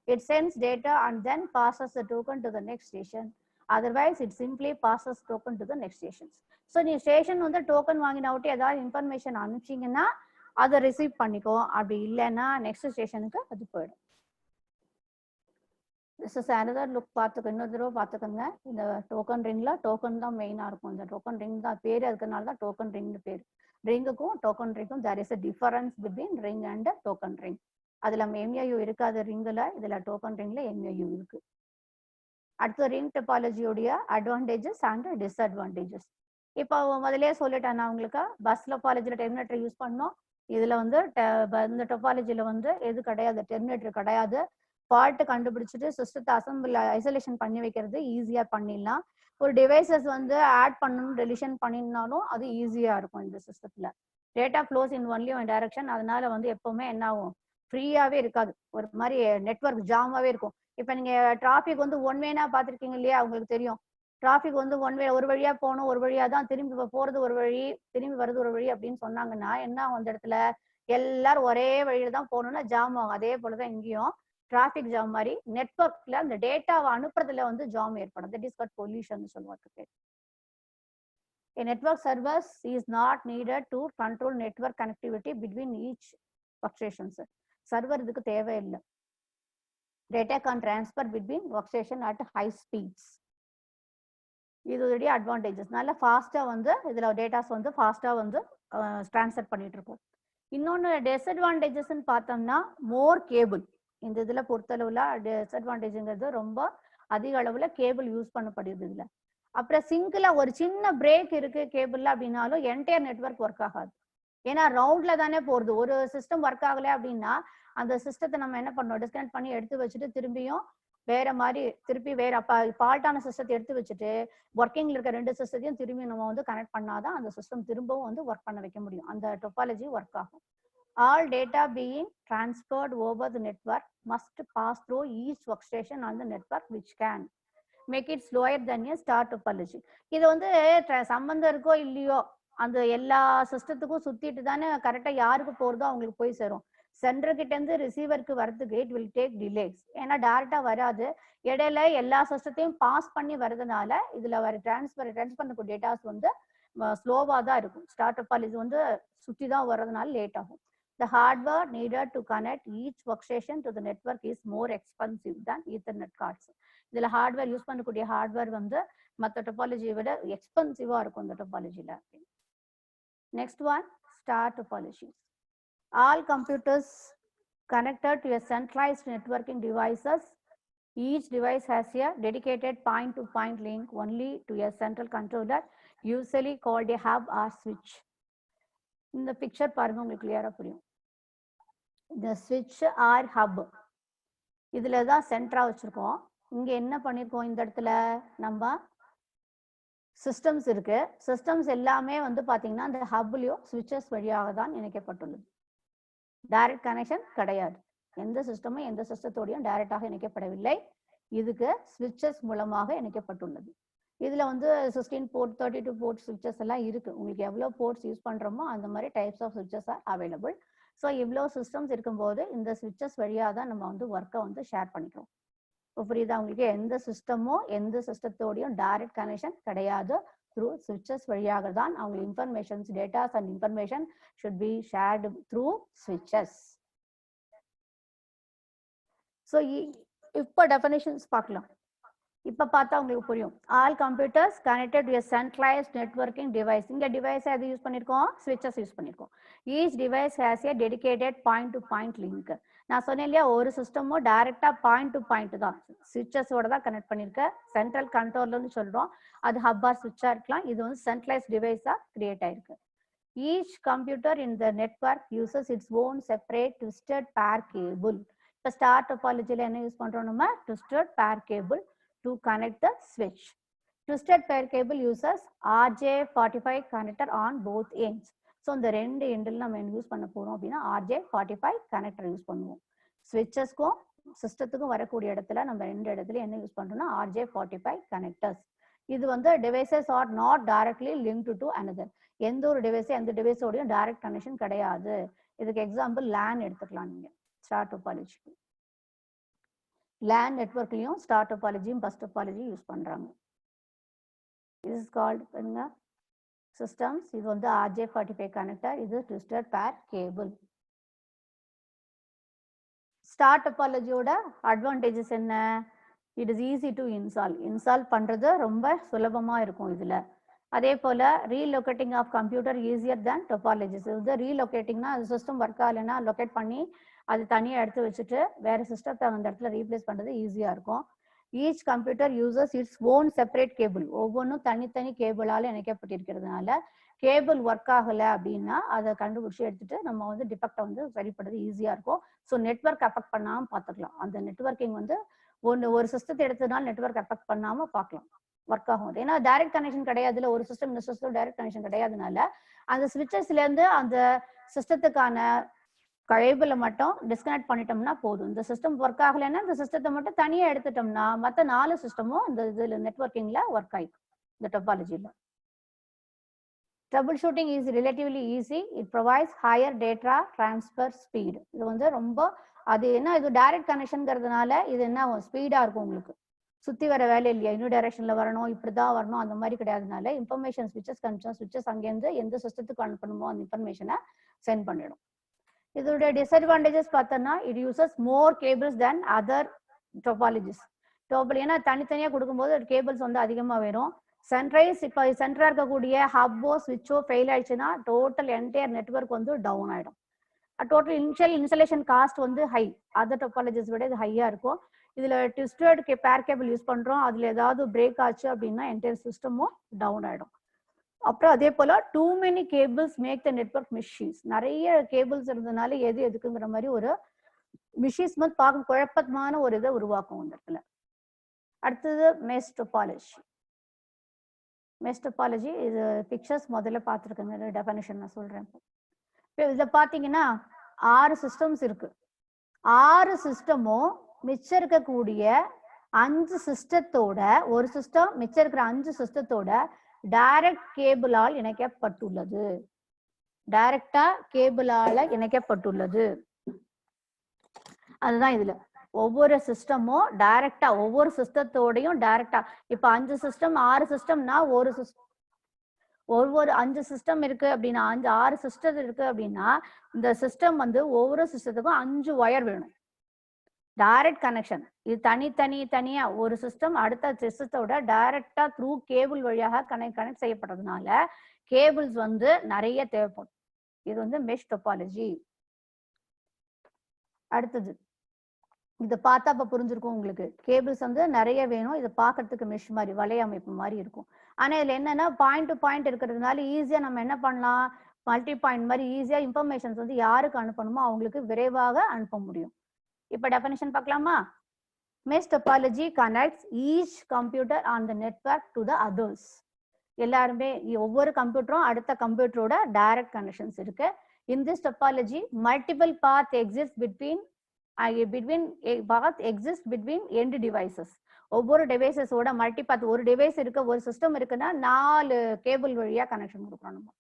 It sends data and then passes the token to the next station. Otherwise, it simply passes token to the next stations. So, நீ ஸ்டேஷன் வந்து டோக்கன் வாங்கினாவிட்டு ஏதாவது இன்ஃபர்மேஷன் அனுப்பிச்சிங்கன்னா அதை ரிசீவ் பண்ணிக்கோ, அப்படி இல்லைன்னா நெக்ஸ்ட் ஸ்டேஷனுக்கு அது போயிடும். This is another look. பார்த்துக்க இன்னொரு தடவை பார்த்துக்கோங்க. இந்த டோக்கன் ரிங்ல டோக்கன் தான் மெயினாக இருக்கும். இந்த டோக்கன் ரிங் தான் பேர், அதுக்குனால தான் டோக்கன் ரிங்னு பேர். ரிங்குக்கும் டோக்கன் ரிங்கும் there is a difference between ring and token ring. அதுல எம்ஏயு இருக்காது ரிங்ல, இதுல டோக்கன் ரிங்ல எம்ஏயு இருக்கு. அடுத்து ரிங் டொபாலஜியோடைய அட்வான்டேஜஸ் அண்ட் டிஸ்அட்வான்டேஜஸ். இப்போ முதலே சொல்லிட்டேன் நான் உங்களுக்கு, பஸ் டொபாலஜியில் டெர்மினேட்டர் யூஸ் பண்ணோம். இதுல வந்து இந்த டொபாலஜியில வந்து எது கிடையாது, டெர்மினேட்டர் கிடையாது. ஃபால்ட் கண்டுபிடிச்சிட்டு சிஸ்டத்தை அசம்பிள் ஐசோலேஷன் பண்ணி வைக்கிறது ஈஸியா பண்ணிடலாம். ஒரு டிவைசஸ் வந்து ஆட் பண்ணணும் டெலிஷன் பண்ணினாலும் அது ஈஸியா இருக்கும் இந்த சிஸ்டத்துல. Data flows in only one direction. அதனால வந்து எப்பவுமே என்ன ஆகும், ஃப்ரீயாவே இருக்காது, ஒரு மாதிரி நெட்வொர்க் ஜாமாவே இருக்கும். இப்ப நீங்க டிராபிக் வந்து ஒன் வேனா பாத்திருக்கீங்க இல்லையா, உங்களுக்கு தெரியும். டிராபிக் வந்து ஒன் வே, ஒரு வழியா போகணும், ஒரு வழியா தான் திரும்பி போறது ஒரு வழி, திரும்பி வருது ஒரு வழி அப்படின்னு சொன்னாங்கன்னா என்ன ஆகும், அந்த இடத்துல எல்லாரும் ஒரே வழியில தான் போகணும்னா ஜாம் ஆகும். அதே போலதான் இங்கேயும் டிராபிக் ஜாம் மாதிரி நெட்வொர்க்ல அந்த டேட்டாவை அனுப்புறதுல வந்து ஜாம் ஏற்படும். தட் இஸ் கால்ட் பொல்யூஷன் சொல்லுவாங்க. A network service is not needed to control network connectivity between each workstations. Server இதுக்கு தேவையில்லை. Data can transfer between workstation at high speeds. இதோடைய அட்வான்டேஜஸ். நல்ல ஃபாஸ்டா வந்து இதுல டேட்டாஸ் வந்து ஃபாஸ்டா வந்து ட்ரான்ஸ்ஃபர் பண்ணிட்டு இருக்கோம். இன்னொன்று டிஸ்அட்வான்டேஜஸ்ன்னு பார்த்தோம்னா மோர் கேபிள். இந்த இதுல பொறுத்தளவுல டிஸ்அட்வான்டேஜுங்கிறது ரொம்ப அதிக அளவுல கேபிள் யூஸ் பண்ணப்படுது இதுல. அப்புறம் சிங்கிளா ஒரு சின்ன பிரேக் இருக்கு கேபிள்ல அப்படின்னாலும் என்டையர் நெட்வொர்க் ஒர்க் ஆகாது. ஏன்னா ரவுண்ட்ல தானே போறது. ஒரு சிஸ்டம் ஒர்க் ஆகல அப்படின்னா அந்த சிஸ்டத்தை நம்ம என்ன பண்ணோம், டிஸ்கனெக்ட் பண்ணி எடுத்து வச்சுட்டு திரும்பியும் வேற மாதிரி திருப்பி வேற ஃபால்ட்டான சிஸ்டத்தை எடுத்து வச்சுட்டு ஒர்க்கிங்ல இருக்க ரெண்டு சிஸ்டத்தையும் திரும்பி நம்ம வந்து கனெக்ட் பண்ணாதான் அந்த சிஸ்டம் திரும்பவும் வந்து ஒர்க் பண்ண வைக்க முடியும். அந்த டொபாலஜி ஒர்க் ஆகும். All data being transferred over the network must pass through each workstation on the network, which can make it slower than a star topology. இது வந்து சம்பந்தம் இருக்கோ இல்லையோ அந்த எல்லா சிஸ்டத்துக்கும் சுத்திட்டு தானே கரெக்டா யாருக்கு போறதோ அவங்களுக்கு போய் சேரும். சென்டர் கிட்ட இருந்து ரிசீவருக்கு வரதுக்கு இட் வில் டேக் டிலேஸ். ஏன்னா டைரக்டா வராது, இடையில எல்லா சிஸ்டத்தையும் பாஸ் பண்ணி வரதுனால இதுல வர டிரான்ஸ்ஃபர் பண்ணக்கூடிய டேட்டாஸ் வந்து ஸ்லோவா தான் இருக்கும். ஸ்டார் டொபாலஜி வந்து சுத்தி தான் வர்றதுனால லேட் ஆகும். The hardware needed to connect each workstation to the network is more expensive than Ethernet cards. இதுல ஹார்ட்வேர் யூஸ் பண்ணக்கூடிய ஹார்ட்வேர் வந்து மற்ற டொபாலஜியை விட எக்ஸ்பென்சிவா இருக்கும் இந்த டொபாலஜில. Next one star topology. All computers connected to a centralized networking devices. Each device has a dedicated point-to-point link only to a central controller, usually called a hub or switch. இந்த picture பாருங்க, உங்களுக்கு கிளியரா புரியும். இந்த ஸ்விட்ச் R hub இதுல தான் சென்டரா வச்சிருக்கோம். இங்க என்ன பண்ணிருக்கோம் இந்த இடத்துல நம்ம சிஸ்டம்ஸ் இருக்கு. சிஸ்டம்ஸ் எல்லாமே வந்து பாத்தீங்கன்னா அந்த ஹப்லயோ ஸ்விட்சஸ் வழியாக தான் இணைக்கப்பட்டுள்ளது. டைரக்ட் கனெக்ஷன் கிடையாது. எந்த சிஸ்டமும் எந்த சிஸ்டத்தோடையும் டைரக்டாக இணைக்கப்படவில்லை. இதுக்கு ஸ்விட்சஸ் மூலமாக இணைக்கப்பட்டுள்ளது. இதுல வந்து 16 போர்ட் 32 போர்ட் ஸ்விட்சஸ் எல்லாம் இருக்கு. உங்களுக்கு எவ்வளவு போர்ட்ஸ் யூஸ் பண்றோமோ அந்த மாதிரி டைப்ஸ் ஆஃப் ஸ்விட்சஸ் ஆர் அவைலபிள். ஸோ இவ்வளோ சிஸ்டம்ஸ் இருக்கும்போது இந்த ஸ்விட்சஸ் வழியாக தான் நம்ம வந்து ஒர்க்கை வந்து ஷேர் பண்ணிக்கிறோம். இப்போ புரியுதா உங்களுக்கு? எந்த சிஸ்டமோ எந்த சிஸ்டத்தோடையும் டைரக்ட் கனெக்ஷன் கிடையாது. த்ரூ ஸ்விட்சஸ் வழியாக தான் அவங்க informations datas and information should be shared through ஸ்விட்சஸ். ஸோ இப்போ டெஃபினேஷன்ஸ் பார்க்கலாம். இப்ப பார்த்தா உங்களுக்கு புரியும். All computers connected with centralised networking device. இங்க டிவைஸ் எது யூஸ் பண்ணிருக்கோம்? ஸ்விட்சஸ் யூஸ் பண்ணிருக்கோம். Each device has a dedicated point to point link. நான் சொன்னேன் இல்லையா, ஒரு சிஸ்டமும் டைரக்டா பாயிண்ட் டு பாயிண்ட் தான் ஸ்விட்சஸோட தான் கனெக்ட் பண்ணிருக்க. சென்ட்ரல் கண்ட்ரோல்னு சொல்றோம். அது ஹப் ஆர் ஸ்விட்சா இருக்கலாம். இது வந்து சென்ட்ரலைஸ்ட் டிவைஸா கிரியேட் ஆயிருக்கு. ஈச் கம்ப்யூட்டர் இன் த network uses its own separate twisted pair cable. இப்போ ஸ்டார் டோபாலஜில என்ன யூஸ் பண்றோம் நம்ம? Twisted pair cable to connect the switch. Twisted pair cable uses RJ45 connector on both ends. So இந்த ரெண்டு எண்டில் நம்ம use பண்ண போறோம் அப்படின்னா RJ45 கனெக்டர் யூஸ் பண்ணுவோம். ஸ்விட்சஸ்க்கும் சிஸ்டத்துக்கும் வரக்கூடிய இடத்துல நம்ம ரெண்டு இடத்துல என்ன யூஸ் பண்றோம்னா RJ45 கனெக்டர்ஸ். இது வந்து devices are not directly linked to another. எந்த ஒரு டிவைஸ் எந்த டிவைஸோடையும் டைரக்ட் கனெக்ஷன் கிடையாது. இதுக்கு எக்ஸாம்பிள் லேன் எடுத்துக்கலாம். நீங்க ஸ்டார் டோபாலஜிக்கு லேன் நெட்வொர்க்லையும் ஸ்டார் டோபாலஜியும் பஸ் டோபாலஜி யூஸ் பண்றாங்க. This is called systems. இது வந்து RJ45 கனெக்டர். இது ட்விஸ்டட் பேர் கேபிள். ஸ்டார் டோபாலஜியோட அட்வான்டேஜஸ் என்ன? It is easy to install பண்றது ரொம்ப சுலபமா இருக்கும் இதுல. அதே போல relocating of computer easier than topologies. இது ரீலொகேட்டிங்னா அது சிஸ்டம் ஒர்க் ஆகலைன்னா லொகேட் பண்ணி அது தனியாக எடுத்து வச்சுட்டு வேற சிஸ்டத்தை அந்த இடத்துல ரீப்ளேஸ் பண்ணுறது ஈஸியாக இருக்கும். Each computer uses its own separate cable. ஒவ்வொன்றும் தனித்தனி கேபிளால் இணைக்கப்பட்டிருக்கிறதுனால கேபிள் ஒர்க் ஆகலை அப்படின்னா அதை கண்டுபிடிச்சி எடுத்துட்டு நம்ம வந்து டிஃபெக்டை வந்து சரிப்படுறது ஈஸியாக இருக்கும். ஸோ நெட்வொர்க் அஃபெக்ட் பண்ணாமல் பார்த்துக்கலாம். அந்த நெட்வொர்க்கிங் வந்து ஒரு சிஸ்டத்தை எடுத்ததுனால நெட்வொர்க் அஃபெக்ட் பண்ணாமல் பார்க்கலாம், ஒர்க் ஆகும். ஏன்னா டைரக்ட் கனெக்ஷன் கிடையாதுல, ஒரு சிஸ்டம் இந்த சிஸ்டம் டைரக்ட் கனெக்ஷன் கிடையாதுனால அந்த ஸ்விட்சஸ்லேருந்து அந்த சிஸ்டத்துக்கான கேபிளை மட்டும் டிஸ்கனெக்ட் பண்ணிட்டோம்னா போதும். இந்த சிஸ்டம் ஒர்க் ஆகலைன்னா இந்த சிஸ்டத்தை மட்டும் தனியாக எடுத்துட்டோம்னா மற்ற 4 சிஸ்டமும் இந்த இதில் நெட்வொர்க்கிங்ல ஒர்க் ஆகிடும். இந்த டோபாலஜியில் troubleshooting is relatively easy. It provides higher data transfer speed. இது வந்து ரொம்ப அது என்ன, இது டைரக்ட் கனெக்ஷன்ங்கிறதுனால இது என்ன ஸ்பீடாக இருக்கும். உங்களுக்கு சுற்றி வர வேலை இல்லையா, இன்னும் டைரக்ஷனில் வரணும் இப்படி தான் வரணும் அந்த மாதிரி கிடையாதுனால இன்ஃபர்மேஷன் ஸ்விட்சஸ் அங்கேருந்து எந்த சிஸ்டத்துக்கு அனுப்பணுமோ அந்த இன்ஃபர்மேஷனை சென்ட் பண்ணிடும். இதோட டிஸ்அட்வான்டேஜஸ் பார்த்தோம்னா it uses more cables then other topologies. ஏன்னா தனித்தனியாக கொடுக்கும்போது கேபிள்ஸ் வந்து அதிகமாக வரும். சென்ட்ரைஸ் இப்போ சென்டராக இருக்கக்கூடிய ஹப்போ ஸ்விட்சோ ஃபெயில் ஆயிடுச்சுன்னா டோட்டல் என்டையர் நெட்வொர்க் வந்து டவுன் ஆகிடும். டோட்டல் இன்ஸ்டலேஷன் காஸ்ட் வந்து ஹை. அதர் டோபாலஜிஸ் விட இது ஹையாக இருக்கும். இதில் ட்விஸ்டட் பேர் கேபிள் யூஸ் பண்ணுறோம். அதில் ஏதாவது பிரேக் ஆச்சு அப்படின்னா என்டையர் சிஸ்டமும் டவுன் ஆகிடும். அப்புறம் அதே போல too many cables make the network machines. நிறைய கேபிள்ஸ் இருந்ததுனால எது எதுக்குங்கிற மாதிரி ஒரு மிஷின்ஸ் வந்து பார்க்க குழப்பமான ஒரு இதை உருவாக்கும் இந்த இடத்துல. அடுத்தது மெஷ் டோபாலஜி. மெஷ் டோபாலஜி இது பிக்சர்ஸ் முதல்ல பார்த்துருக்கேங்க, டெஃபினிஷன் நான் சொல்றேன். இப்போ இதில் பார்த்தீங்கன்னா 6 சிஸ்டம்ஸ் இருக்கு. 6 சிஸ்டமும் மிச்சம் இருக்கக்கூடிய 5 சிஸ்டத்தோட ஒரு சிஸ்டம் மிச்சம் இருக்கிற 5 சிஸ்டத்தோட டைரக்ட் கேபிளால் இணைக்கப்பட்டுள்ளது. டைரக்டா கேபிளால இணைக்கப்பட்டுள்ளது. அதுதான் இதுல ஒவ்வொரு சிஸ்டமும் டைரக்டா ஒவ்வொரு சிஸ்டத்தோடையும் டைரக்டா. இப்ப 5 சிஸ்டம் 6 சிஸ்டம்னா ஒவ்வொரு 5 சிஸ்டம் இருக்கு அப்படின்னா 6 சிஸ்டம் இருக்கு அப்படின்னா இந்த சிஸ்டம் வந்து ஒவ்வொரு சிஸ்டத்துக்கும் 5 ஒயர் வேணும். Direct connection. இது தனியா ஒரு சிஸ்டம் அடுத்த சிஸ்டத்தோட டைரக்டா த்ரூ கேபிள் வழியாக கனெக்ட் செய்யப்படுறதுனால கேபிள்ஸ் வந்து நிறைய தேவைப்படும். இது வந்து மெஷ் டோபாலஜி. அடுத்தது இதை பார்த்தா இப்ப புரிஞ்சிருக்கும் உங்களுக்கு. கேபிள்ஸ் வந்து நிறைய வேணும். இதை பார்க்கறதுக்கு மெஷ் மாதிரி வலைய அமைப்பு மாதிரி இருக்கும். ஆனா இதுல என்னன்னா பாயிண்ட் டு பாயிண்ட் இருக்கிறதுனால ஈஸியா நம்ம என்ன பண்ணலாம், மல்டி பாயிண்ட் மாதிரி ஈஸியா இன்ஃபர்மேஷன்ஸ் வந்து யாருக்கு அனுப்பணுமோ அவங்களுக்கு விரைவாக அனுப்ப முடியும். இப்ப டெஃபினிஷன் பார்க்கலாமா? Mesh topology connects each computer on the network to the others. எல்லாருமே ஒவ்வொரு கம்ப்யூட்டரும் அடுத்த கம்ப்யூட்டரோட டைரக்ட் கனெக்ஷன்ஸ் இருக்கு. In this topology, multiple path exists between end devices. ஒவ்வொரு டிவைசஸோட மல்டிபாத், ஒரு டிவைஸ் இருக்கு, ஒரு சிஸ்டம் இருக்குன்னா 4 கேபிள் வழியா கனெக்ஷன் கொடுக்குறோம். நம்ம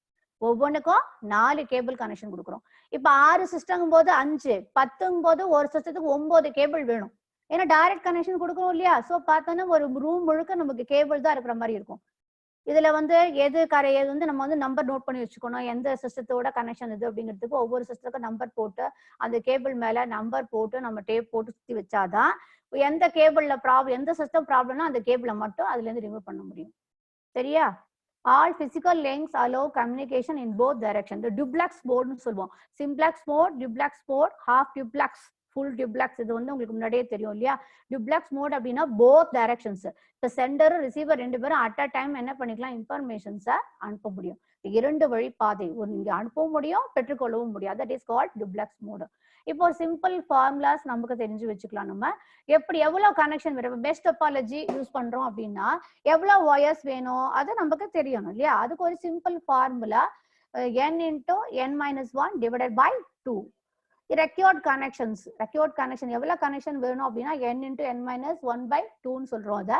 ஒவ்வொன்றுக்கும் 4 கேபிள் கனெக்ஷன் கொடுக்குறோம். இப்ப 6 சிஸ்டம் போது 5, 10 போது ஒரு சிஸ்டத்துக்கு 9 கேபிள் வேணும். ஏன்னா டைரக்ட் கனெக்ஷன் கொடுக்கணும் இல்லையா? சோ பார்த்தோன்னா ஒரு ரூம் முழுக்க நமக்கு கேபிள் தான் இருக்கிற மாதிரி இருக்கும். இதுல வந்து எது வந்து நம்ம வந்து நம்பர் நோட் பண்ணி வச்சுக்கணும், எந்த சிஸ்டத்தோட கனெக்ஷன் இது அப்படிங்கிறதுக்கு ஒவ்வொரு சிஸ்டத்துக்கும் நம்பர் போட்டு அந்த கேபிள் மேல நம்பர் போட்டு நம்ம டேப் போட்டு சுத்தி வச்சாதான் எந்த கேபிள்ல ப்ராப்ளம், எந்த சிஸ்டம் ப்ராப்ளம்னா அந்த கேபிளை மட்டும் அதுல இருந்து ரிமூவ் பண்ண முடியும். சரியா? All physical links allow communication in both directions. The duplex mode னு சொல்லுவோம். Simplex mode, duplex mode, half duplex, full duplex. இது வந்து உங்களுக்கு முன்னாடியே தெரியும் இல்லையா? duplex mode அப்படின்னா both directions. இப்போ சென்டர் ரிசீவர் 2 பேரும் அட் அ டைம் என்ன பண்ணிக்கலாம், இன்ஃபர்மேஷன்ஸை அனுப்ப முடியும். 2 வழி பாதை, ஒரு இங்க அனுப்பவும் முடியும், பெற்றுக்கொள்ளவும் முடியும். That is called duplex mode. இப்போ சிம்பிள் ஃபார்முலாஸ் நமக்கு தெரிஞ்சு வச்சுக்கலாம். நம்ம எப்படி எவ்வளவு கனெக்ஷன் வேணும், பெஸ்ட் டொபாலஜி யூஸ் பண்றோம் அப்படின்னா எவ்வளவு ஒயர்ஸ் வேணும் அது நமக்கு தெரியணும் இல்லையா? அதுக்கு ஒரு simple formula n into n-1 divided by 2. Required connections, required connection எவ்வளவு கனெக்ஷன் வேணும் அப்படின்னா n into n-1 by 2ன்னு சொல்றோம். அதை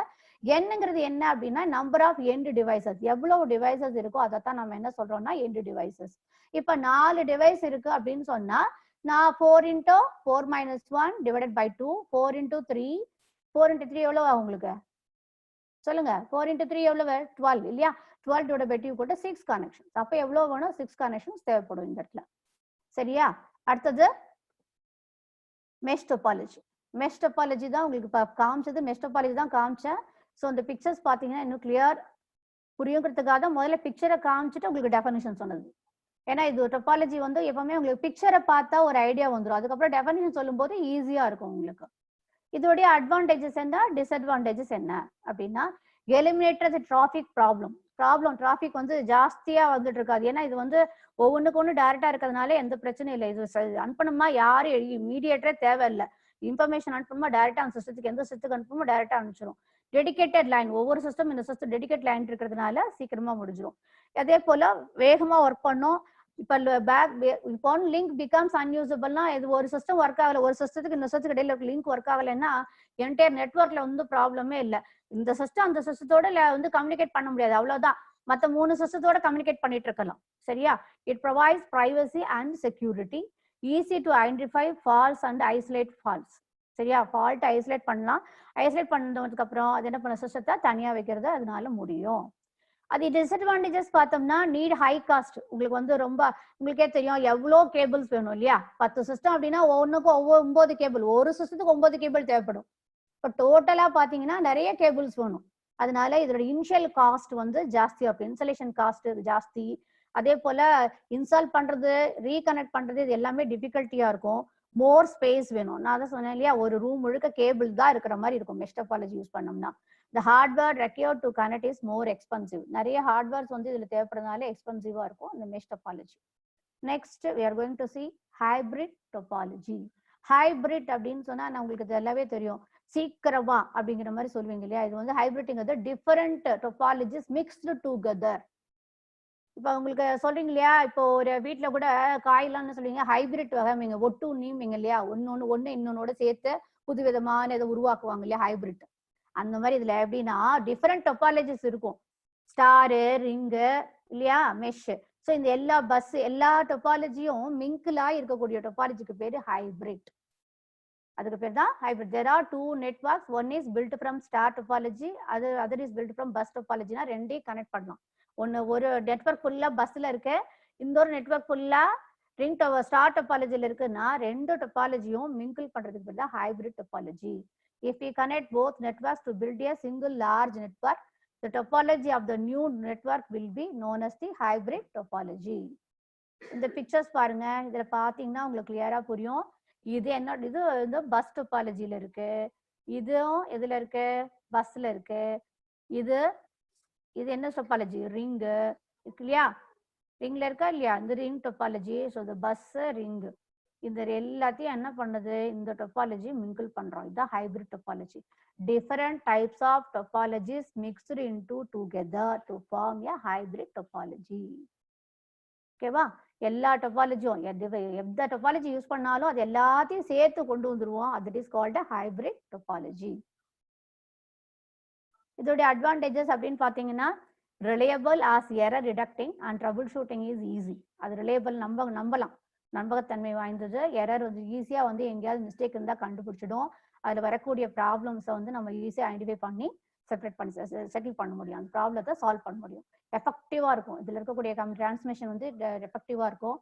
என்னங்கிறது என்ன அப்படின்னா நம்பர் ஆஃப் எண்ட் டிவைசஸ், எவ்வளவு டிவைசஸ் இருக்கோ அதைத்தான் நம்ம என்ன சொல்றோம்னா எண்ட் டிவைசஸ். இப்ப 4 டிவைஸ் இருக்கு அப்படின்னு சொன்னா நான் 4 into 4 - 1 divided by 2, 4 into 3, 4 into 3 எவ்வளவு உங்களுக்கு சொல்லுங்க? 4 into 3 எவ்வளவு? 12 இல்லையா? 12 divided by 2 கூட 6 கனெக்ஷன்ஸ். அப்ப எவ்வளவு வேணும்? 6 கனெக்ஷன்ஸ் தேவைப்படும் இந்த இடத்துல. சரியா? அடுத்தது மெஷ் டொபாலஜி. மெஷ் டொபாலஜி தான் உங்களுக்கு காமிச்சது, மெஷ் டொபாலஜி தான் காமிச்சேன். ஸோ இந்த பிக்சர்ஸ் பார்த்தீங்கன்னா இன்னும் கிளியர் புரியுங்கிறதுக்காக முதல்ல பிக்சரை காமிச்சிட்டு உங்களுக்கு டெஃபனிஷன் சொன்னது. ஏன்னா இது டொபாலஜி வந்து எப்பவுமே உங்களுக்கு பிக்சரை பார்த்தா ஒரு ஐடியா வந்துடும், அதுக்கப்புறம் டெஃபனிஷன் சொல்லும் போது ஈஸியா இருக்கும் உங்களுக்கு. இதோடைய அட்வான்டேஜஸ் என்ன, டிஸ்அட்வான்டேஜஸ் என்ன அப்படின்னா எலிமினேட்டர் தி டிராஃபிக் டிராஃபிக் வந்து ஜாஸ்தியா வந்துட்டு இருக்காது. ஏன்னா இது வந்து ஒவ்வொன்றுக்கு ஒன்று டைரக்டா இருக்கிறதுனால எந்த பிரச்சனையும் இல்லை. இது அனுப்பணுமா யாரும் மீடியேட்டரே தேவையில்லை. இன்ஃபர்மேஷன் அனுப்பணுமா டைரக்டா அந்த சிஸ்டத்துக்கு, எந்த சிஸ்டத்துக்கு அனுப்பணுமோ டைரக்டா அனுப்பிச்சிடும். டெடிகேட்டட் லைன், ஒவ்வொரு சிஸ்டம் இந்த சிஸ்டம் டெடிகேட் லைன் இருக்கிறதுனால சீக்கிரமா முடிஞ்சிடும். அதே போல வேகமா ஒர்க் பண்ணும். இப்போ லிங்க் பிகம்ஸ் அன்யூசபிள்னா இது ஒரு சிஸ்டம் ஒர்க் ஆகல, ஒரு சிஸ்டத்துக்கு இந்த சிஸ்டத்துக்கு இடையில லிங்க் ஒர்க் ஆகலைன்னா என்டையர் நெட்வொர்க்ல வந்து ப்ராப்ளமே இல்லை. இந்த சிஸ்டம் அந்த சிஸ்டத்தோட வந்து கம்யூனிகேட் பண்ண முடியாது, அவ்வளவுதான். மற்ற 3 சிஸ்டத்தோட கம்யூனிகேட் பண்ணிட்டு இருக்கலாம். சரியா? It provides privacy and security, easy to identify faults and isolate faults. சரியா? ஃபால்ட் ஐசோலேட் பண்ணலாம். ஐசோலேட் பண்ணதுக்கு அப்புறம் அது என்ன பண்ண, சிஸ்டத்தை தனியா வைக்கிறது அதனால முடியும். அது டிஸ்அட்வான்டேஜஸ் பார்த்தோம்னா நீட் ஹை காஸ்ட். உங்களுக்கு வந்து ரொம்ப உங்களுக்கே தெரியும் எவ்வளோ கேபிள்ஸ் வேணும் இல்லையா? 10 சிஸ்டம் அப்படின்னா ஒவ்வொன்றுக்கும் 9 கேபிள், ஒரு சிஸ்டத்துக்கு 9 கேபிள் தேவைப்படும். இப்போ டோட்டலா பாத்தீங்கன்னா நிறைய கேபிள்ஸ் வேணும். அதனால இதோட இனிஷியல் காஸ்ட் வந்து ஜாஸ்தி ஆகும், இன்ஸ்டாலேஷன் காஸ்ட் ஜாஸ்தி. அதே போல இன்ஸ்டால் பண்றது, ரீகனெக்ட் பண்றது இது எல்லாமே டிஃபிகல்ட்டியா இருக்கும். மோர் ஸ்பேஸ் வேணும். நான் தான் சொன்னேன் இல்லையா, ஒரு ரூம் முழுக்க கேபிள் தான் இருக்கிற மாதிரி இருக்கும் மெஷ் டொபாலஜி யூஸ் பண்ணோம்னா. The hardware required to connect is more expensive. நிறைய ஹார்ட்வேர்ஸ் வந்து இதுல தேவைப்படுறதுனால எக்ஸ்பென்சிவா இருக்கும் இந்த mesh topology. Next we are going to see hybrid topology. Hybrid அப்படின்னு சொன்னா நான் உங்களுக்கு நல்லாவே தெரியும், சீக்கிரமா அப்படிங்கிற மாதிரி சொல்லுவீங்க இல்லையா? இது வந்து ஹைபிரிட்ங்கிறது டிஃபரெண்ட் டொபாலஜிஸ் மிக்ஸ்டு டுகெதர். இப்போ உங்களுக்கு சொல்றீங்க இல்லையா, இப்போ ஒரு வீட்டுல கூட காயெல்லாம் சொல்லுவீங்க ஹைபிரிட் வகைங்க, ஒட்டு நீங்க இல்லையா, ஒன்னு இன்னொன்னோட சேர்த்து புது விதமான இதை உருவாக்குவாங்க இல்லையா, ஹைபிரிட். அந்த மாதிரி இதுல எப்படின்னா டிஃபரெண்ட் டொபாலஜிஸ் இருக்கும், ஸ்டாரு, ரிங்கு இல்லையா, மெஷ். ஸோ இந்த எல்லா எல்லா டொபாலஜியும் மிங்கிளா இருக்கக்கூடிய டொபாலஜிக்கு பேரு ஹைபிரிட். அதுக்கு பேர் தான் hybrid. There are 2 networks. One is built from star topology, other is built from bus topology. னா ரெண்டையும் கனெக்ட் பண்ணலாம். ஒரு நெட்வொர்க் ஃபுல்லா பஸ்ல இருக்கு, இன்னொரு நெட்வொர்க் ஃபுல்லா ரிங் ஸ்டார் டொபாலஜில இருக்குன்னா ரெண்டு டொபாலஜியும் மிங்கிள் பண்றதுக்கு பேர் தான் hybrid topology. If we connect both networks to build a single large network, the topology of the new network will be known as the hybrid topology. இந்த பிக்சர்ஸ் பாருங்க, இதுல பாத்தீங்கன்னா உங்களுக்கு கிளியரா புரியும். இது என்ன, இது வந்து பஸ் டொபாலஜில இருக்கு, இதுவும் எதுல இருக்கு, பஸ்ல இருக்கு. இது என்ன டொபாலஜி, ரிங்கு இருக்கு இல்லையா, ரிங்ல இருக்கா இல்லையா, இந்த ரிங் டொபாலஜி. ஸோ இந்த பஸ் ரிங் இந்த எல்லாத்தையும் என்ன பண்ணுது, இந்த டொபாலஜி மிங்கிள் பண்றோம். இதுதான் hybrid topology. Different types of topologies mixed into together to form a hybrid topology. ஓகேவா? எல்லா டொபாலஜியும் எந்த டொபாலஜி யூஸ் பண்ணாலும் அது எல்லாத்தையும் சேர்த்து கொண்டு வந்துருவோம். அது இஸ் கால்ட் ஹைபிரிட் டொபாலஜி. இதோட அட்வான்டேஜஸ் அப்படின்னு பாத்தீங்கன்னா, reliable as error reducting and troubleshooting is easy. அது ரிலையபிள் நம்பலாம், நம்பகத்தன்மை வாய்ந்தது. எரர் வந்து ஈஸியா வந்து எங்கேயாவது மிஸ்டேக் இருந்தால் கண்டுபிடிச்சிடும். அதுல வரக்கூடிய ப்ராப்ளம்ஸை வந்து நம்ம ஈஸியா ஐடென்டிஃபை பண்ணி செட்டில் பண்ண முடியும். அந்த ப்ராப்ளத்தை சால்வ் பண்ண முடியும். எஃபெக்டிவா இருக்கும். இதுல இருக்கக்கூடிய டிரான்ஸ்மிஷன் வந்து எஃபெக்டிவா இருக்கும்.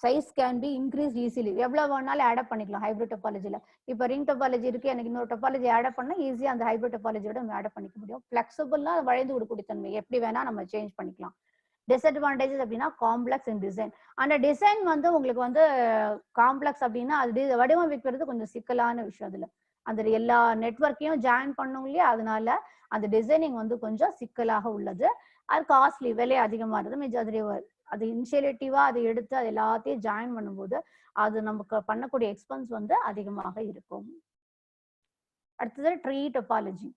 Size can be increase easily. எவ்வளவு வேணாலும் ஆட் பண்ணிக்கலாம் ஹைபிரிட் டொபாலஜில. இப்போ ரிங் டொபாலஜி இருக்கு, எனக்கு இன்னொரு டொபாலஜி ஆட் பண்ணா ஈஸியா அந்த ஹைபிரிட் டொபாலஜியோட நம்ம ஆட் பண்ணிக்க முடியும். ஃபிளெக்சிபிள்னா வளைந்து கொடுக்கக்கூடிய தன்மை, எப்படி வேணா நம்ம சேஞ்ச் பண்ணிக்கலாம். டிஸ்அட்வான்டேஜஸ் அப்படின்னா காம்ப்ளெக்ஸ் இன் டிசைன். அந்த டிசைன் வந்து உங்களுக்கு வந்து காம்ப்ளெக்ஸ் அப்படின்னா அது வடிவமைக்கிறது கொஞ்சம் சிக்கலான விஷயம். அதுல அந்த எல்லா நெட்வொர்க்கையும் ஜாயின் பண்ணும் இல்லையா, அதனால அந்த டிசைனிங் வந்து கொஞ்சம் சிக்கலாக உள்ளது. அது காஸ்ட்லி, விலை அதிகமா இருக்குது. அது இனிஷியேட்டிவா அதை எடுத்து அது எல்லாத்தையும் ஜாயின் பண்ணும்போது அது நமக்கு பண்ணக்கூடிய எக்ஸ்பென்ஸ் வந்து அதிகமாக இருக்கும். அடுத்தது ட்ரீ டொபாலஜி.